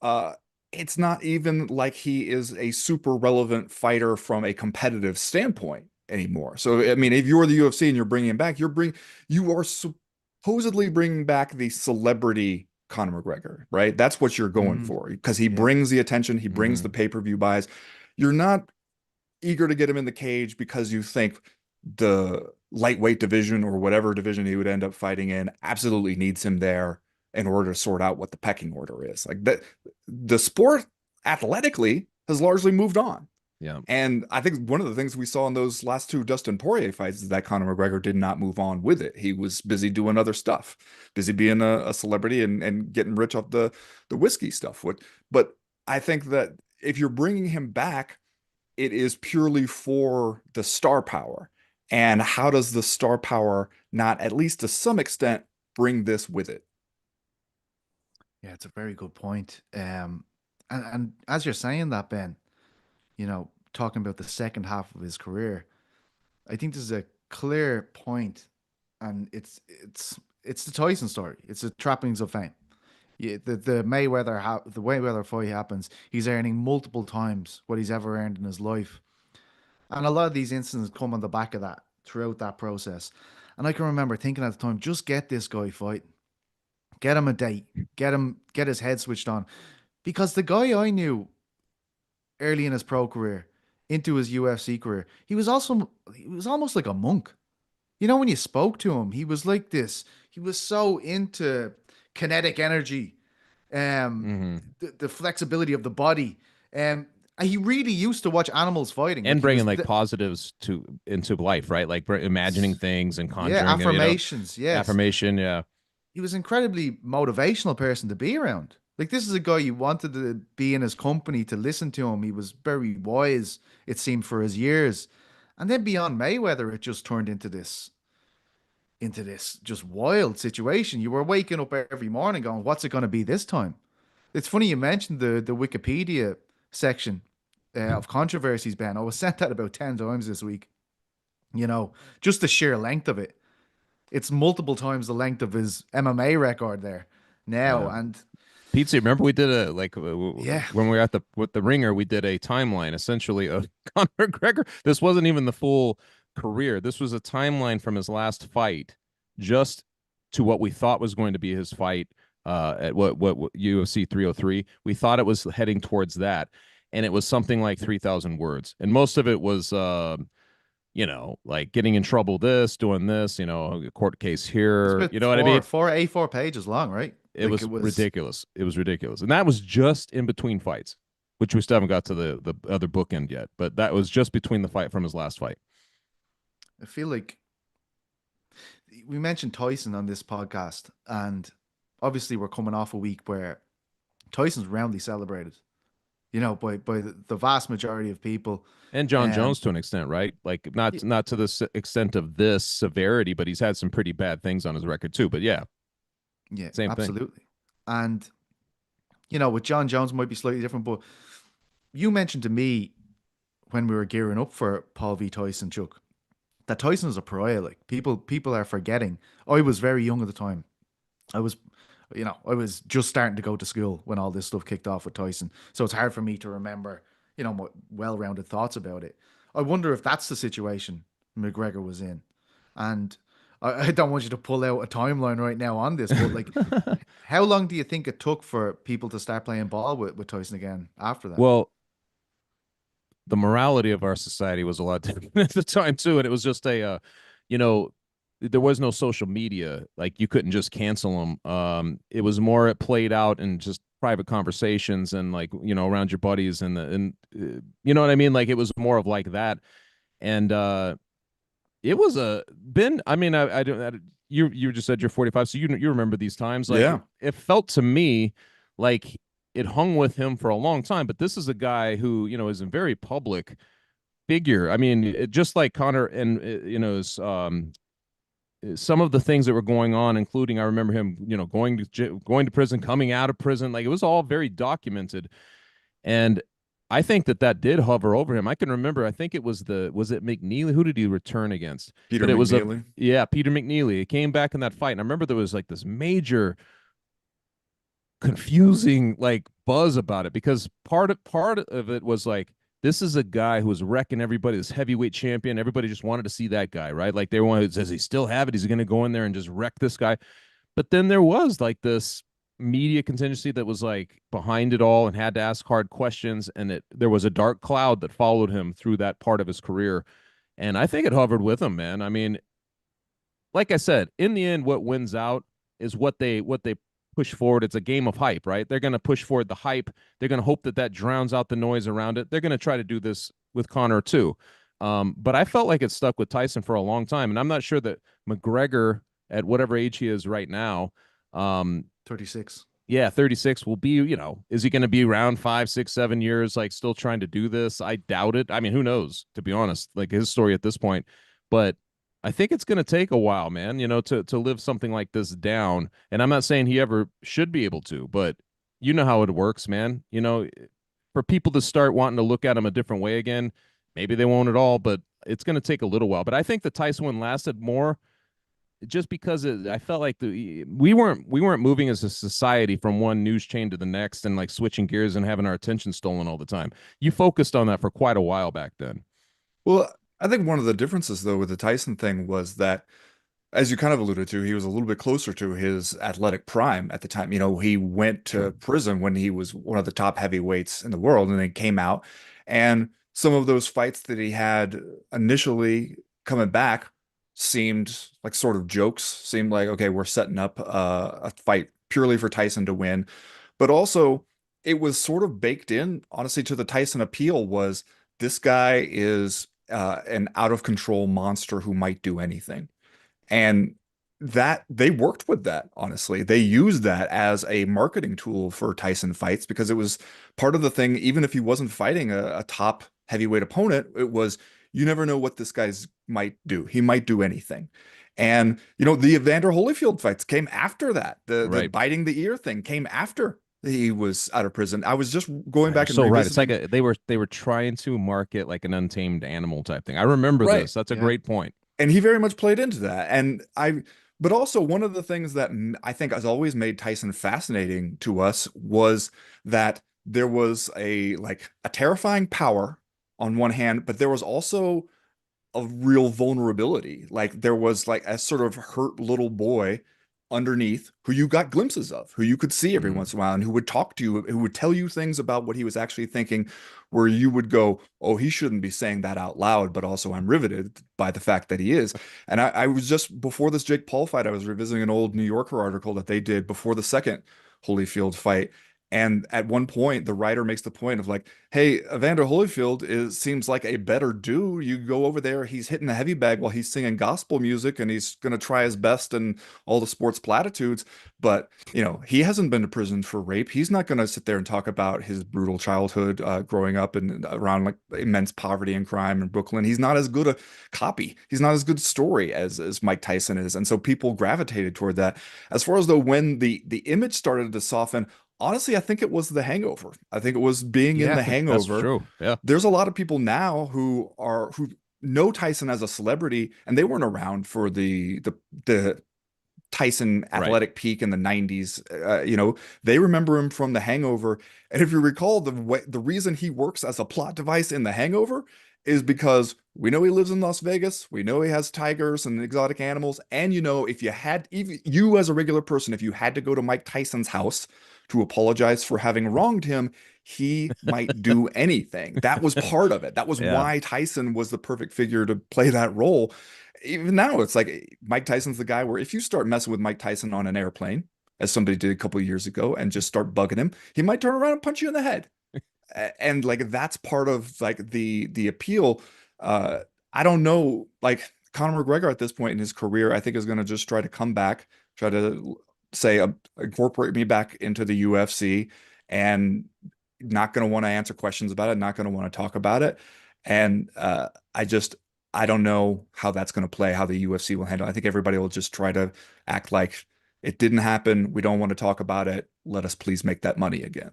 uh, it's not even like he is a super relevant fighter from a competitive standpoint anymore. So, I mean, if you're the UFC and you're bringing him back, you are supposedly bringing back the celebrity Conor McGregor, right? That's what you're going Mm. for because he Yeah. brings the attention, he brings the Mm-hmm. pay-per-view buys. You're not eager to get him in the cage because you think the lightweight division or whatever division he would end up fighting in absolutely needs him there in order to sort out what the pecking order is. Like that, the sport athletically has largely moved on. Yeah. And I think one of the things we saw in those last two Dustin Poirier fights is that Conor McGregor did not move on with it. He was busy doing other stuff, busy being a celebrity and getting rich off the whiskey stuff. But I think that if you're bringing him back, it is purely for the star power. And how does the star power not, at least to some extent, bring this with it? Yeah, it's a very good point. And as you're saying that, Ben, talking about the second half of his career, I think this is a clear point, and it's the Tyson story. It's the trappings of fame. Yeah, the Mayweather fight happens. He's earning multiple times what he's ever earned in his life, and a lot of these incidents come on the back of that throughout that process. And I can remember thinking at the time, just get this guy fight, get him a date, get his head switched on, because the guy I knew early in his pro career into his UFC career, he was almost like a monk. When you spoke to him, he was like this. He was so into kinetic energy, um, Mm-hmm. the flexibility of the body. He really used to watch animals fighting. Like And he bringing was, like positives into life, right? Like imagining things and yeah, conjuring, affirmations. Yes, affirmation. Yeah. he was an incredibly motivational person to be around. Like this is a guy you wanted to be in his company, to listen to him. He was very wise, it seemed, for his years. And then beyond Mayweather, it just turned into this just wild situation. You were waking up every morning going, "What's it going to be this time?" It's funny you mentioned the Wikipedia section of controversies, Ben. I was sent that about 10 times this week. Just the sheer length of it. It's multiple times the length of his MMA record there now, Yeah. and Pizza, remember we did yeah, when we were at with the ringer, we did a timeline essentially of Conor McGregor. This wasn't even the full career. This was a timeline from his last fight just to what we thought was going to be his fight at what UFC 303. We thought it was heading towards that, and it was something like 3,000 words, and most of it was like getting in trouble, doing this, a court case it's here, about you know what I mean? four A4 pages long, right? It Like was it was. ridiculous. It was ridiculous. And that was just in between fights, which we still haven't got to the other bookend yet. But that was just between the fight from his last fight. I feel like we mentioned Tyson on this podcast, and obviously we're coming off a week where Tyson's roundly celebrated. you know, by the vast majority of people. And John Um, Jones to an extent, right? Like y- not to the extent of this severity, but he's had some pretty bad things on his record too. But yeah, yeah, same thing. absolutely. And you know, with John Jones might be slightly different, but you mentioned to me when we were gearing up for Paul v Tyson, Chuck, that Tyson is a pariah. Like people are forgetting. I was very young at the time. I was, you know, I was just starting to go to school when all this stuff kicked off with Tyson. So it's hard for me to remember, you know, my well-rounded thoughts about it. I wonder if that's the situation McGregor was in. And I don't want you to pull out a timeline right now on this, but like, how long do you think it took for people to start playing ball with Tyson again after that? Well, the morality of our society was a lot different at the time too, and it was just a, you know, there was no social media. Like you couldn't just cancel them. It was more it played out in just private conversations and like around your buddies you know what I mean. Like it was more of like that, and it was a been. I mean, I don't. You just said you're 45, so you remember these times. Like Yeah. it felt to me like it hung with him for a long time. But this is a guy who is a very public figure. I mean, just like Conor and is some of the things that were going on, including I remember him, going to prison, coming out of prison. Like it was all very documented, and I think that did hover over him. I can remember. I think it was it McNeely? Who did he return against? Peter But it was McNeely. Peter McNeely. It came back in that fight, and I remember there was like this major confusing like buzz about it because part of it was like this is a guy who was wrecking everybody, this heavyweight champion. Everybody just wanted to see that guy, right? Like they wanted, does he still have it? He's going to go in there and just wreck this guy. But then there was like this media contingency that was like behind it all and had to ask hard questions. And there was a dark cloud that followed him through that part of his career. And I think it hovered with him, man. I mean, like I said, in the end, what wins out is what they push forward. It's a game of hype, right? They're going to push forward the hype. They're going to hope that drowns out the noise around it. They're going to try to do this with Conor too. But I felt like it stuck with Tyson for a long time, and I'm not sure that McGregor, at whatever age he is right now, 36. yeah, 36 will be, is he going to be around 5, 6, 7 years, like still trying to do this? I doubt it. I mean, who knows, to be honest, like his story at this point. But I think it's going to take a while, man, to live something like this down. And I'm not saying he ever should be able to, but you know how it works, man. For people to start wanting to look at him a different way again, maybe they won't at all, but it's going to take a little while. But I think the Tyson one lasted more just because I felt like we weren't moving as a society from one news chain to the next and like switching gears and having our attention stolen all the time. You focused on that for quite a while back then. Well, I think one of the differences though with the Tyson thing was that, as you kind of alluded to, he was a little bit closer to his athletic prime at the time. He went to prison when he was one of the top heavyweights in the world and then came out. And some of those fights that he had initially coming back seemed like sort of jokes, seemed like, okay, we're setting up a fight purely for Tyson to win. But also, it was sort of baked in, honestly, to the Tyson appeal was this guy is an out of control monster who might do anything. And that they worked with that, honestly. They used that as a marketing tool for Tyson fights because it was part of the thing, even if he wasn't fighting a top heavyweight opponent, it was you never know what this guy's might do. He might do anything. And the Evander Holyfield fights came after that. The Right. biting the ear thing came after he was out of prison. I was just going You're back and so right. It's like revisiting. they were trying to market like an untamed animal type thing. I remember Right. this. That's a Yeah. great point. And he very much played into that. But also one of the things that I think has always made Tyson fascinating to us was that there was a terrifying power on one hand, but there was also a real vulnerability. Like there was like a sort of hurt little boy underneath who you got glimpses of, who you could see every Mm. once in a while, and who would talk to you, who would tell you things about what he was actually thinking, where you would go, oh, he shouldn't be saying that out loud, but also I'm riveted by the fact that he is. And I was just before this Jake Paul fight, I was revisiting an old New Yorker article that they did before the second Holyfield fight. And at one point, the writer makes the point of like, hey, Evander Holyfield seems like a better dude. You go over there, he's hitting the heavy bag while he's singing gospel music, and he's going to try his best and all the sports platitudes. But, you know, he hasn't been to prison for rape. He's not going to sit there and talk about his brutal childhood growing up and around like immense poverty and crime in Brooklyn. He's not as good a copy. He's not as good a story as Mike Tyson is. And so people gravitated toward that. As far as though when the image started to soften, honestly, I think it was The Hangover. I think it was being in Yeah, The That's Hangover. true. Yeah. There's a lot of people now who know Tyson as a celebrity, and they weren't around for the Tyson Right. athletic peak in the 90s. You know, they remember him from The Hangover. And if you recall, the reason he works as a plot device in The Hangover is because we know he lives in Las Vegas. We know he has tigers and exotic animals. And you know, if you had, even you as a regular person, if you had to go to Mike Tyson's house to apologize for having wronged him, he might do anything. That was part of it. That was Yeah. why Tyson was the perfect figure to play that role. Even now, it's like Mike Tyson's the guy where if you start messing with Mike Tyson on an airplane, as somebody did a couple of years ago, and just start bugging him, he might turn around and punch you in the head. And like that's part of like the appeal. Uh, I don't know, like Conor McGregor at this point in his career, I think is going to just try to come back, try to say incorporate me back into the UFC, and not going to want to answer questions about it, not going to want to talk about it. And I don't know how that's going to play, how the UFC will handle it. I think everybody will just try to act like it didn't happen. We don't want to talk about it. Let us please make that money again.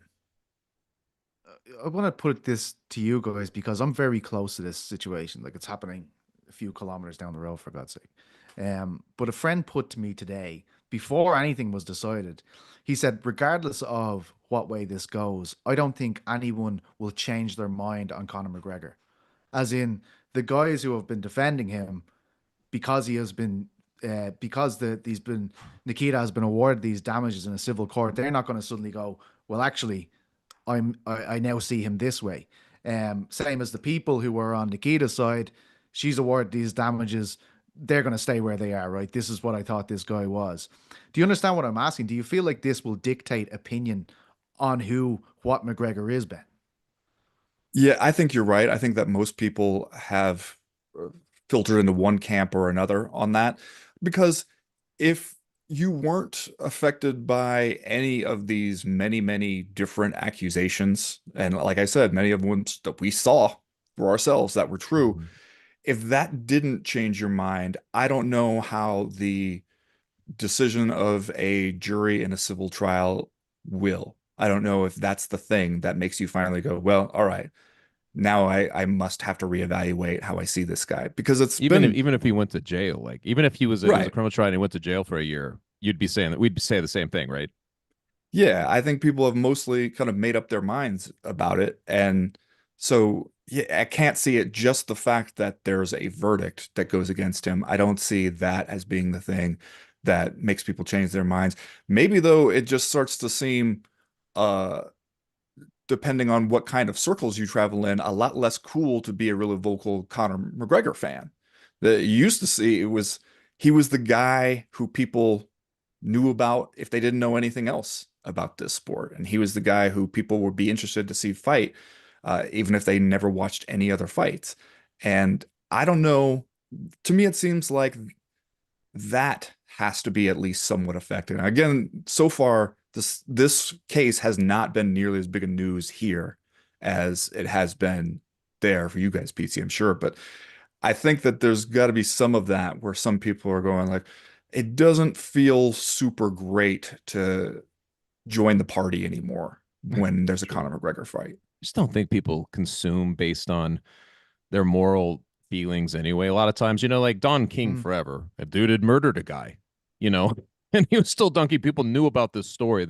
I want to put this to you guys because I'm very close to this situation. Like it's happening a few kilometers down the road, for God's sake. But a friend put to me today, before anything was decided, he said, regardless of what way this goes, I don't think anyone will change their mind on Conor McGregor. As in, the guys who have been defending him because he has been because he's been Nikita has been awarded these damages in a civil court, they're not going to suddenly go, well, actually, I now see him this way. Same as the people who were on Nikita's side, she's awarded these damages. They're going to stay where they are, right? This is what I thought this guy was. Do you understand what I'm asking? Do you feel like this will dictate opinion on what McGregor is, Ben? Yeah, I think you're right. I think that most people have filtered into one camp or another on that because if you weren't affected by any of these many, many different accusations, and like I said, many of them that we saw for ourselves that were true, if that didn't change your mind, I don't know how the decision of a jury in a civil trial will. I don't know if that's the thing that makes you finally go, well, all right, now I must have to reevaluate how I see this guy because it's been Even if he went to jail, like even if it was a right. criminal trial and he went to jail for a year, you'd be saying that we'd say the same thing, right? Yeah, I think people have mostly kind of made up their minds about it. And so, yeah, I can't see it just the fact that there's a verdict that goes against him. I don't see that as being the thing that makes people change their minds. Maybe though, it just starts to seem, uh, depending on what kind of circles you travel in, a lot less cool to be a really vocal Conor McGregor fan. That you used to see he was the guy who people knew about if they didn't know anything else about this sport. And he was the guy who people would be interested to see fight, even if they never watched any other fights. And I don't know, to me, it seems like that has to be at least somewhat affected. And again, so far, this case has not been nearly as big a news here as it has been there for you guys, PC, I'm sure. But I think that there's got to be some of that where some people are going like, it doesn't feel super great to join the party anymore when there's a True. Conor McGregor fight. Just don't think people consume based on their moral feelings anyway. A lot of times, like Don King Mm. forever, a dude had murdered a guy, and he was still dunking. People knew about this story.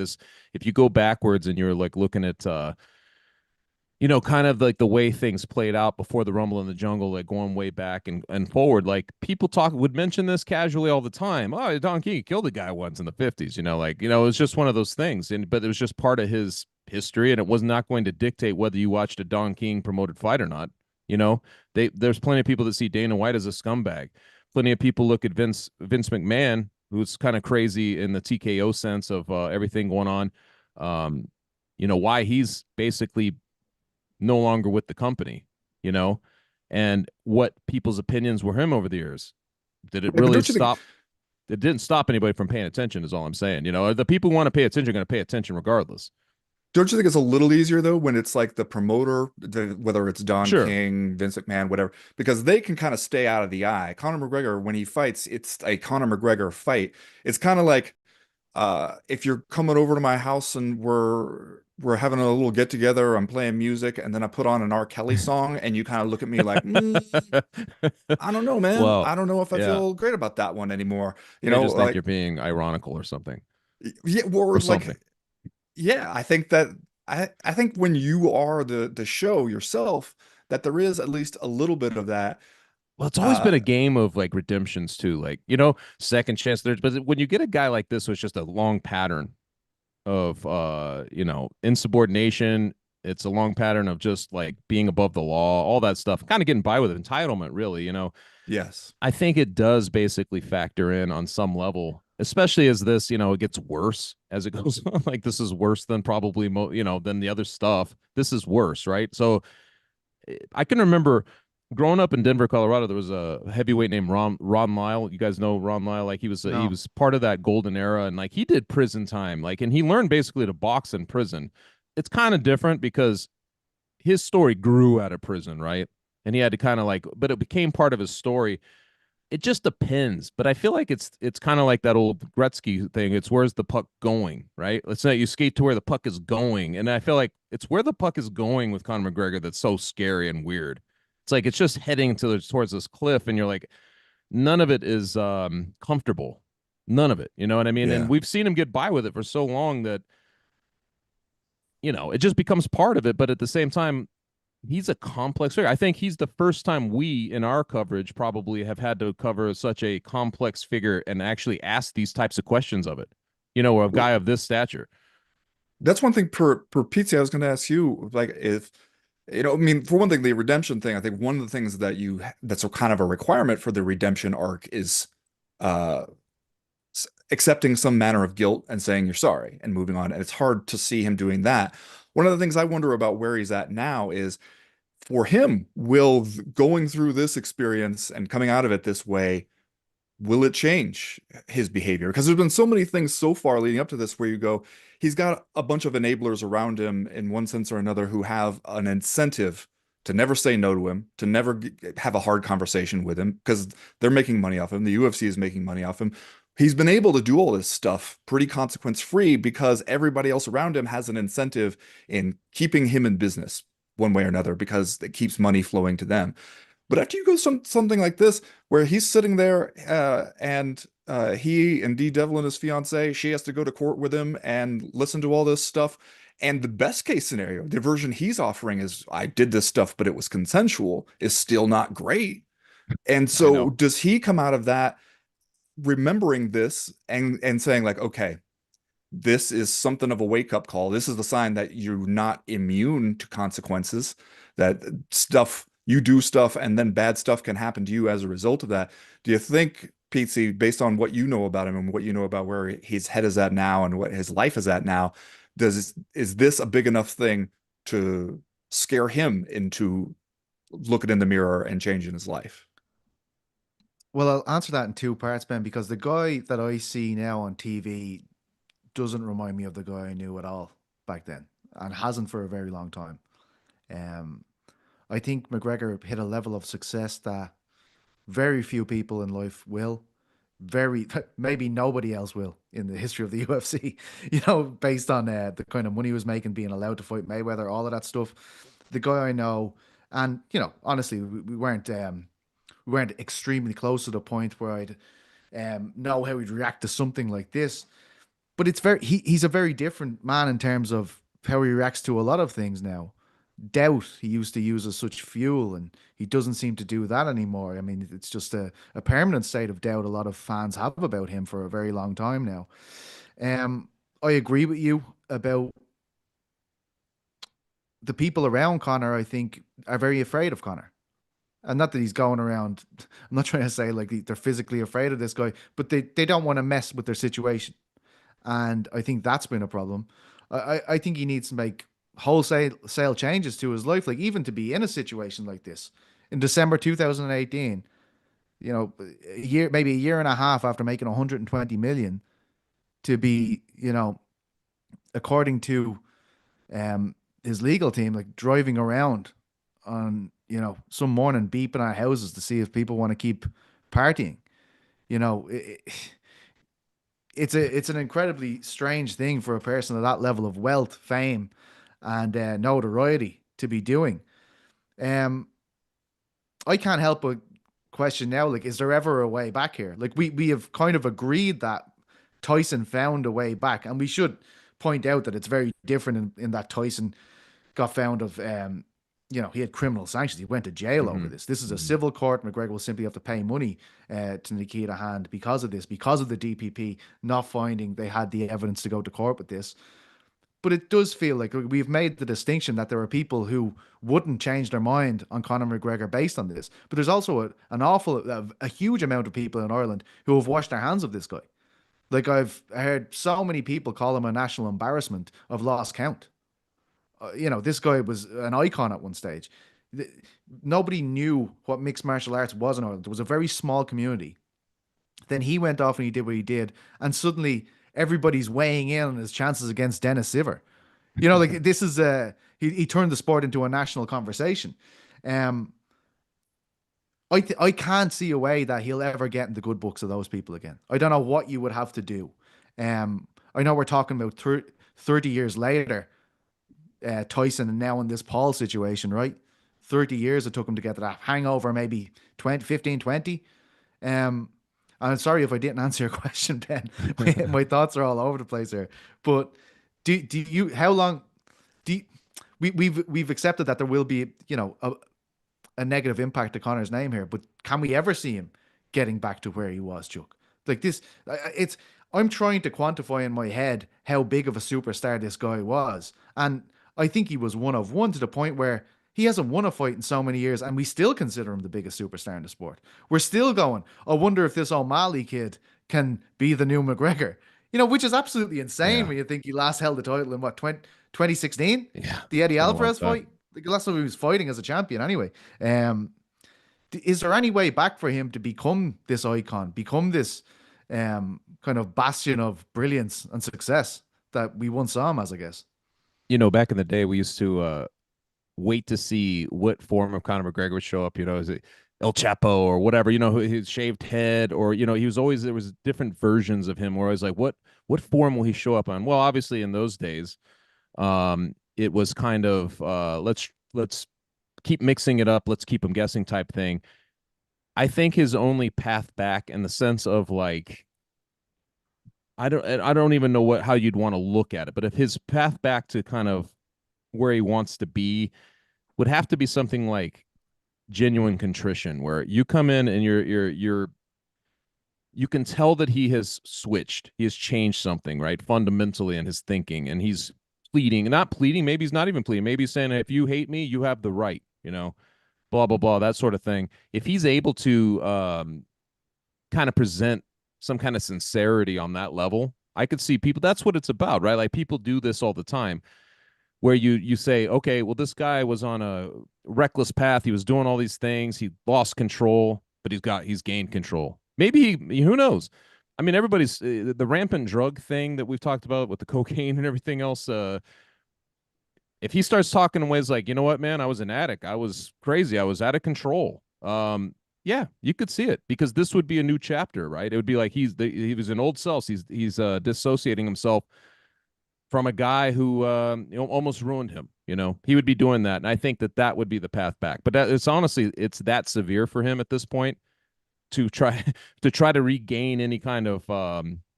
If you go backwards and you're like looking at, kind of like the way things played out before the Rumble in the Jungle, like going way back and forward, like people would mention this casually all the time. Oh, Don King killed a guy once in the 50s, it was just one of those things. But it was just part of his history, and it was not going to dictate whether you watched a Don King promoted fight or not. There's plenty of people that see Dana White as a scumbag. Plenty of people look at Vince McMahon, who's kind of crazy in the TKO sense of everything going on. why he's basically no longer with the company, and what people's opinions were him over the years. Did it Yeah, but really don't you think stop? It didn't stop anybody from paying attention, is all I'm saying. The people who want to pay attention are going to pay attention regardless. don't you think it's a little easier though when it's like the promoter, whether it's Don Sure. King, Vince McMahon, whatever, because they can kind of stay out of the eye. Conor McGregor, when he fights, it's a Conor McGregor fight. It's kind of like if you're coming over to my house and we're having a little get together, I'm playing music, and then I put on an R. Kelly song, and you kind of look at me like, I don't know, man. Well, I don't know if I yeah. feel great about that one anymore. You They know, just think you're like, being ironical or something. yeah, or Or something. like, yeah, I think that I think when you are the show yourself, that there is at least a little bit of that. Well, it's always Uh, been a game of like redemptions too, like second chance. But when you get a guy like this, it's just a long pattern of insubordination. It's a long pattern of just like being above the law, all that stuff, kind of getting by with entitlement, really. yes, I think it does basically factor in on some level, especially as this, it gets worse as it goes on. Like this is worse than probably than the other stuff. This is worse, right? So I can remember growing up in Denver, Colorado. There was a heavyweight named Ron Lyle. You guys know Ron Lyle? Like he No. was part of that golden era, and like he did prison time. Like, and he learned basically to box in prison. It's kind of different because his story grew out of prison, right? And he had to kind of like, but it became part of his story. It just depends, but I feel like it's kind of like that old Gretzky thing. It's where's the puck going, right? Let's say you skate to where the puck is going, and I feel like it's where the puck is going with Conor McGregor that's so scary and weird. It's like it's just heading towards this cliff, and you're like, none of it is comfortable, none of it. You know what I mean? And yeah. we've seen him get by with it for so long that it just becomes part of it. But at the same time, he's a complex figure. I think he's the first time we in our coverage probably have had to cover such a complex figure and actually ask these types of questions of it. Or a guy of this stature. That's one thing per Pizza I was going to ask you, like if I mean, for one thing, the redemption thing, I think one of the things that's a kind of a requirement for the redemption arc is uh accepting some manner of guilt and saying you're sorry and moving on. And it's hard to see him doing that. One of the things I wonder about where he's at now is for him, will going through this experience and coming out of it this way, will it change his behavior? Because there's been so many things so far leading up to this where you go, he's got a bunch of enablers around him in one sense or another who have an incentive to never say no to him, to never have a hard conversation with him because they're making money off him. The UFC is making money off him. He's been able to do all this stuff pretty consequence free because everybody else around him has an incentive in keeping him in business one way or another because it keeps money flowing to them. But after you go something like this, where he's sitting there and he and D Devlin, his fiance, she has to go to court with him and listen to all this stuff. And the best case scenario, the version he's offering is, I did this stuff, but it was consensual, is still not great. And I so know. does he come out of that remembering this and saying like, okay, this is something of a wake-up call. This is the sign that you're not immune to consequences, that you do stuff and then bad stuff can happen to you as a result of that. Do you think, Pete, based on what you know about him and what you know about where his head is at now and what his life is at now, is this a big enough thing to scare him into looking in the mirror and changing his life? Well, I'll answer that in two parts, Ben, because the guy that I see now on TV doesn't remind me of the guy I knew at all back then, and hasn't for a very long time. Um, I think McGregor hit a level of success that very few people in life will. Very maybe nobody else will in the history of the UFC. Based on the kind of money he was making, being allowed to fight Mayweather, all of that stuff. The guy I know, and honestly, we weren't extremely close to the point where I'd know how he'd react to something like this. But he's a very different man in terms of how he reacts to a lot of things now. Doubt he used to use as such fuel, and he doesn't seem to do that anymore. I mean, it's just a permanent state of doubt a lot of fans have about him for a very long time now. I agree with you about the people around Connor. I think are very afraid of Connor. And not that he's going around, I'm not trying to say like they're physically afraid of this guy, but they don't want to mess with their situation. And I think that's been a problem. I think he needs to make wholesale changes to his life, like even to be in a situation like this in December 2018. You know, maybe a year and a half after making 120 million, to be, according to his legal team, like driving around on, some morning beeping at houses to see if people want to keep partying. You know, it's an incredibly strange thing for a person of that level of wealth, fame, and notoriety to be doing. Um, I can't help but question now, like, is there ever a way back here? Like, we have kind of agreed that Tyson found a way back, and we should point out that it's very different in that Tyson got found of, he had criminal sanctions. He went to jail over this. This is a civil court. McGregor will simply have to pay money to Nikita Hand because of this, because of the DPP not finding they had the evidence to go to court with this. But it does feel like we've made the distinction that there are people who wouldn't change their mind on Conor McGregor based on this. But there's also a huge amount of people in Ireland who have washed their hands of this guy. Like, I've heard so many people call him a national embarrassment. I've lost count. This guy was an icon at one stage. Nobody knew what mixed martial arts was in Ireland. It was a very small community. Then he went off and he did what he did, and suddenly everybody's weighing in on his chances against Dennis Siver. Like, this is he turned the sport into a national conversation. I can't see a way that he'll ever get in the good books of those people again. I don't know what you would have to do. I know we're talking about 30 years later, Tyson, and now in this Paul situation, right? 30 years it took him to get to that hangover, maybe 15, 20. And I'm sorry if I didn't answer your question, Ben. My thoughts are all over the place here. But how long we've accepted that there will be, a negative impact to Conor's name here, but can we ever see him getting back to where he was, Chuck? Like this, I'm trying to quantify in my head how big of a superstar this guy was. And I think he was one of one, to the point where he hasn't won a fight in so many years, and we still consider him the biggest superstar in the sport. We're still going, I wonder if this O'Malley kid can be the new McGregor, which is absolutely insane when you think he last held the title in 2016? Yeah. The Eddie Been a long Alvarez time. fight? The last time he was fighting as a champion anyway. Is there any way back for him to become this icon, become this kind of bastion of brilliance and success that we once saw him as, I guess? Back in the day, we used to wait to see what form of Conor McGregor would show up. Is it El Chapo or whatever? His shaved head, or he was always, there was different versions of him where I was like, what form will he show up on? Well, obviously in those days, it was kind of let's keep mixing it up, let's keep him guessing type thing. I think his only path back, in the sense of, like, I don't even know how you'd want to look at it, but if his path back to kind of where he wants to be would have to be something like genuine contrition, where you come in and you can tell that he has switched, he has changed something, right, fundamentally in his thinking, and he's not pleading, maybe he's not even pleading, maybe he's saying, if you hate me, you have the right, blah blah blah, that sort of thing. If he's able to kind of present some kind of sincerity on that level, I could see people, that's what it's about, right? Like, people do this all the time, where you say, okay, well, this guy was on a reckless path, he was doing all these things, he lost control, but he's gained control. Maybe who knows? I mean, everybody's the rampant drug thing that we've talked about with the cocaine and everything else. If he starts talking in ways like, what, man, I was an addict, I was crazy, I was out of control. Yeah, you could see it, because this would be a new chapter, right? It would be like he was an old self. He's dissociating himself from a guy who almost ruined him. He would be doing that, and I think that would be the path back. But it's honestly, it's that severe for him at this point to try to regain any kind of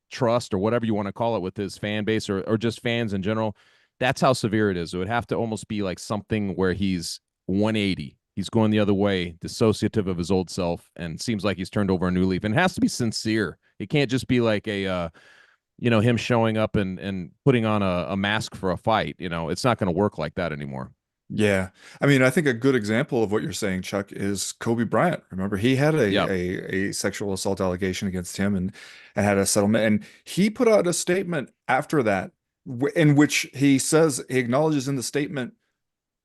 trust, or whatever you want to call it, with his fan base, or just fans in general. That's how severe it is. It would have to almost be like something where he's 180. He's going the other way, dissociative of his old self, and seems like he's turned over a new leaf. And it has to be sincere. It can't just be like him showing up and putting on a mask for a fight. It's not going to work like that anymore. Yeah. I mean, I think a good example of what you're saying, Chuck, is Kobe Bryant. Remember, he had a sexual assault allegation against him, and had a settlement. And he put out a statement after that in which he says, he acknowledges in the statement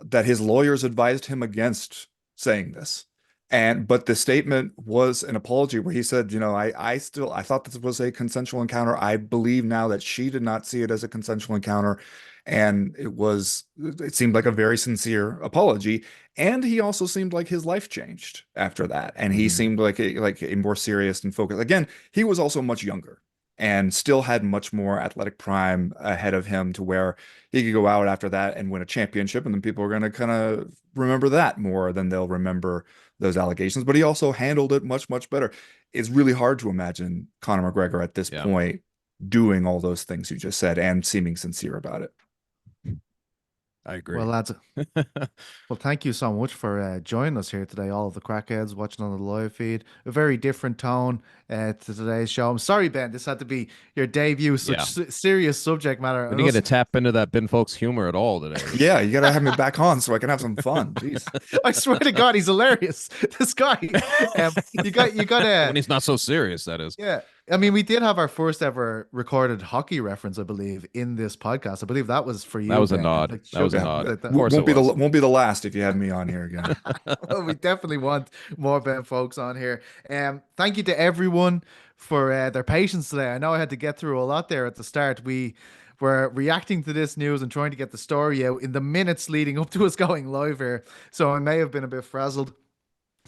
that his lawyers advised him against saying this. But the statement was an apology where he said, I thought this was a consensual encounter. I believe now that she did not see it as a consensual encounter. And it seemed like a very sincere apology. And he also seemed like his life changed after that. And he seemed like a more serious and focused. Again, he was also much younger and still had much more athletic prime ahead of him, to where he could go out after that and win a championship, and then people are going to kind of remember that more than they'll remember those allegations. But he also handled it much, much better. It's really hard to imagine Conor McGregor at this point doing all those things you just said and seeming sincere about it. I agree. Well, lads, well, thank you so much for joining us here today, all of the crackheads watching on the live feed. A very different tone to today's show. I'm sorry, Ben, this had to be your debut, such serious subject matter. We didn't get to tap into that Ben Folks humor at all today. Yeah, you got to have me back on so I can have some fun. Jeez. I swear to God, he's hilarious. This guy. You got when he's not so serious, that is. Yeah. I mean, we did have our first ever recorded hockey reference, I believe, in this podcast. I believe that was for you. That was Ben. a nod. Like, that was a nod. Of course, won't be the last if you have me on here again. Well, we definitely want more Ben Folks on here. Thank you to everyone for their patience today. I know I had to get through a lot there at the start. We were reacting to this news and trying to get the story out in the minutes leading up to us going live here, so I may have been a bit frazzled.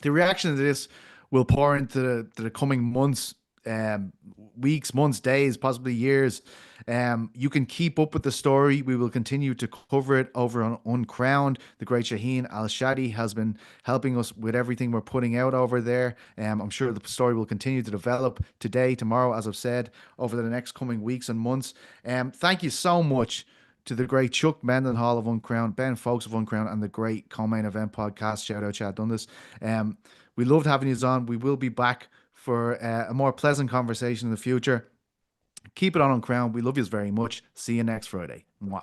The reaction to this will pour into the coming months, weeks, months, days, possibly years. You can keep up with the story. We will continue to cover it over on Uncrowned. The great Shaheen Al-Shadi has been helping us with everything we're putting out over there. I'm sure the story will continue to develop today, tomorrow, as I've said, over the next coming weeks and months. Thank you so much to the great Chuck Mindenhall of Uncrowned, Ben Folks of Uncrowned, and the great Co-Main Event podcast. Shout out Chad Dundas. We loved having you on. We will be back for a more pleasant conversation in the future. Keep it on Uncrowned. We love you very much. See you next Friday. Mwah.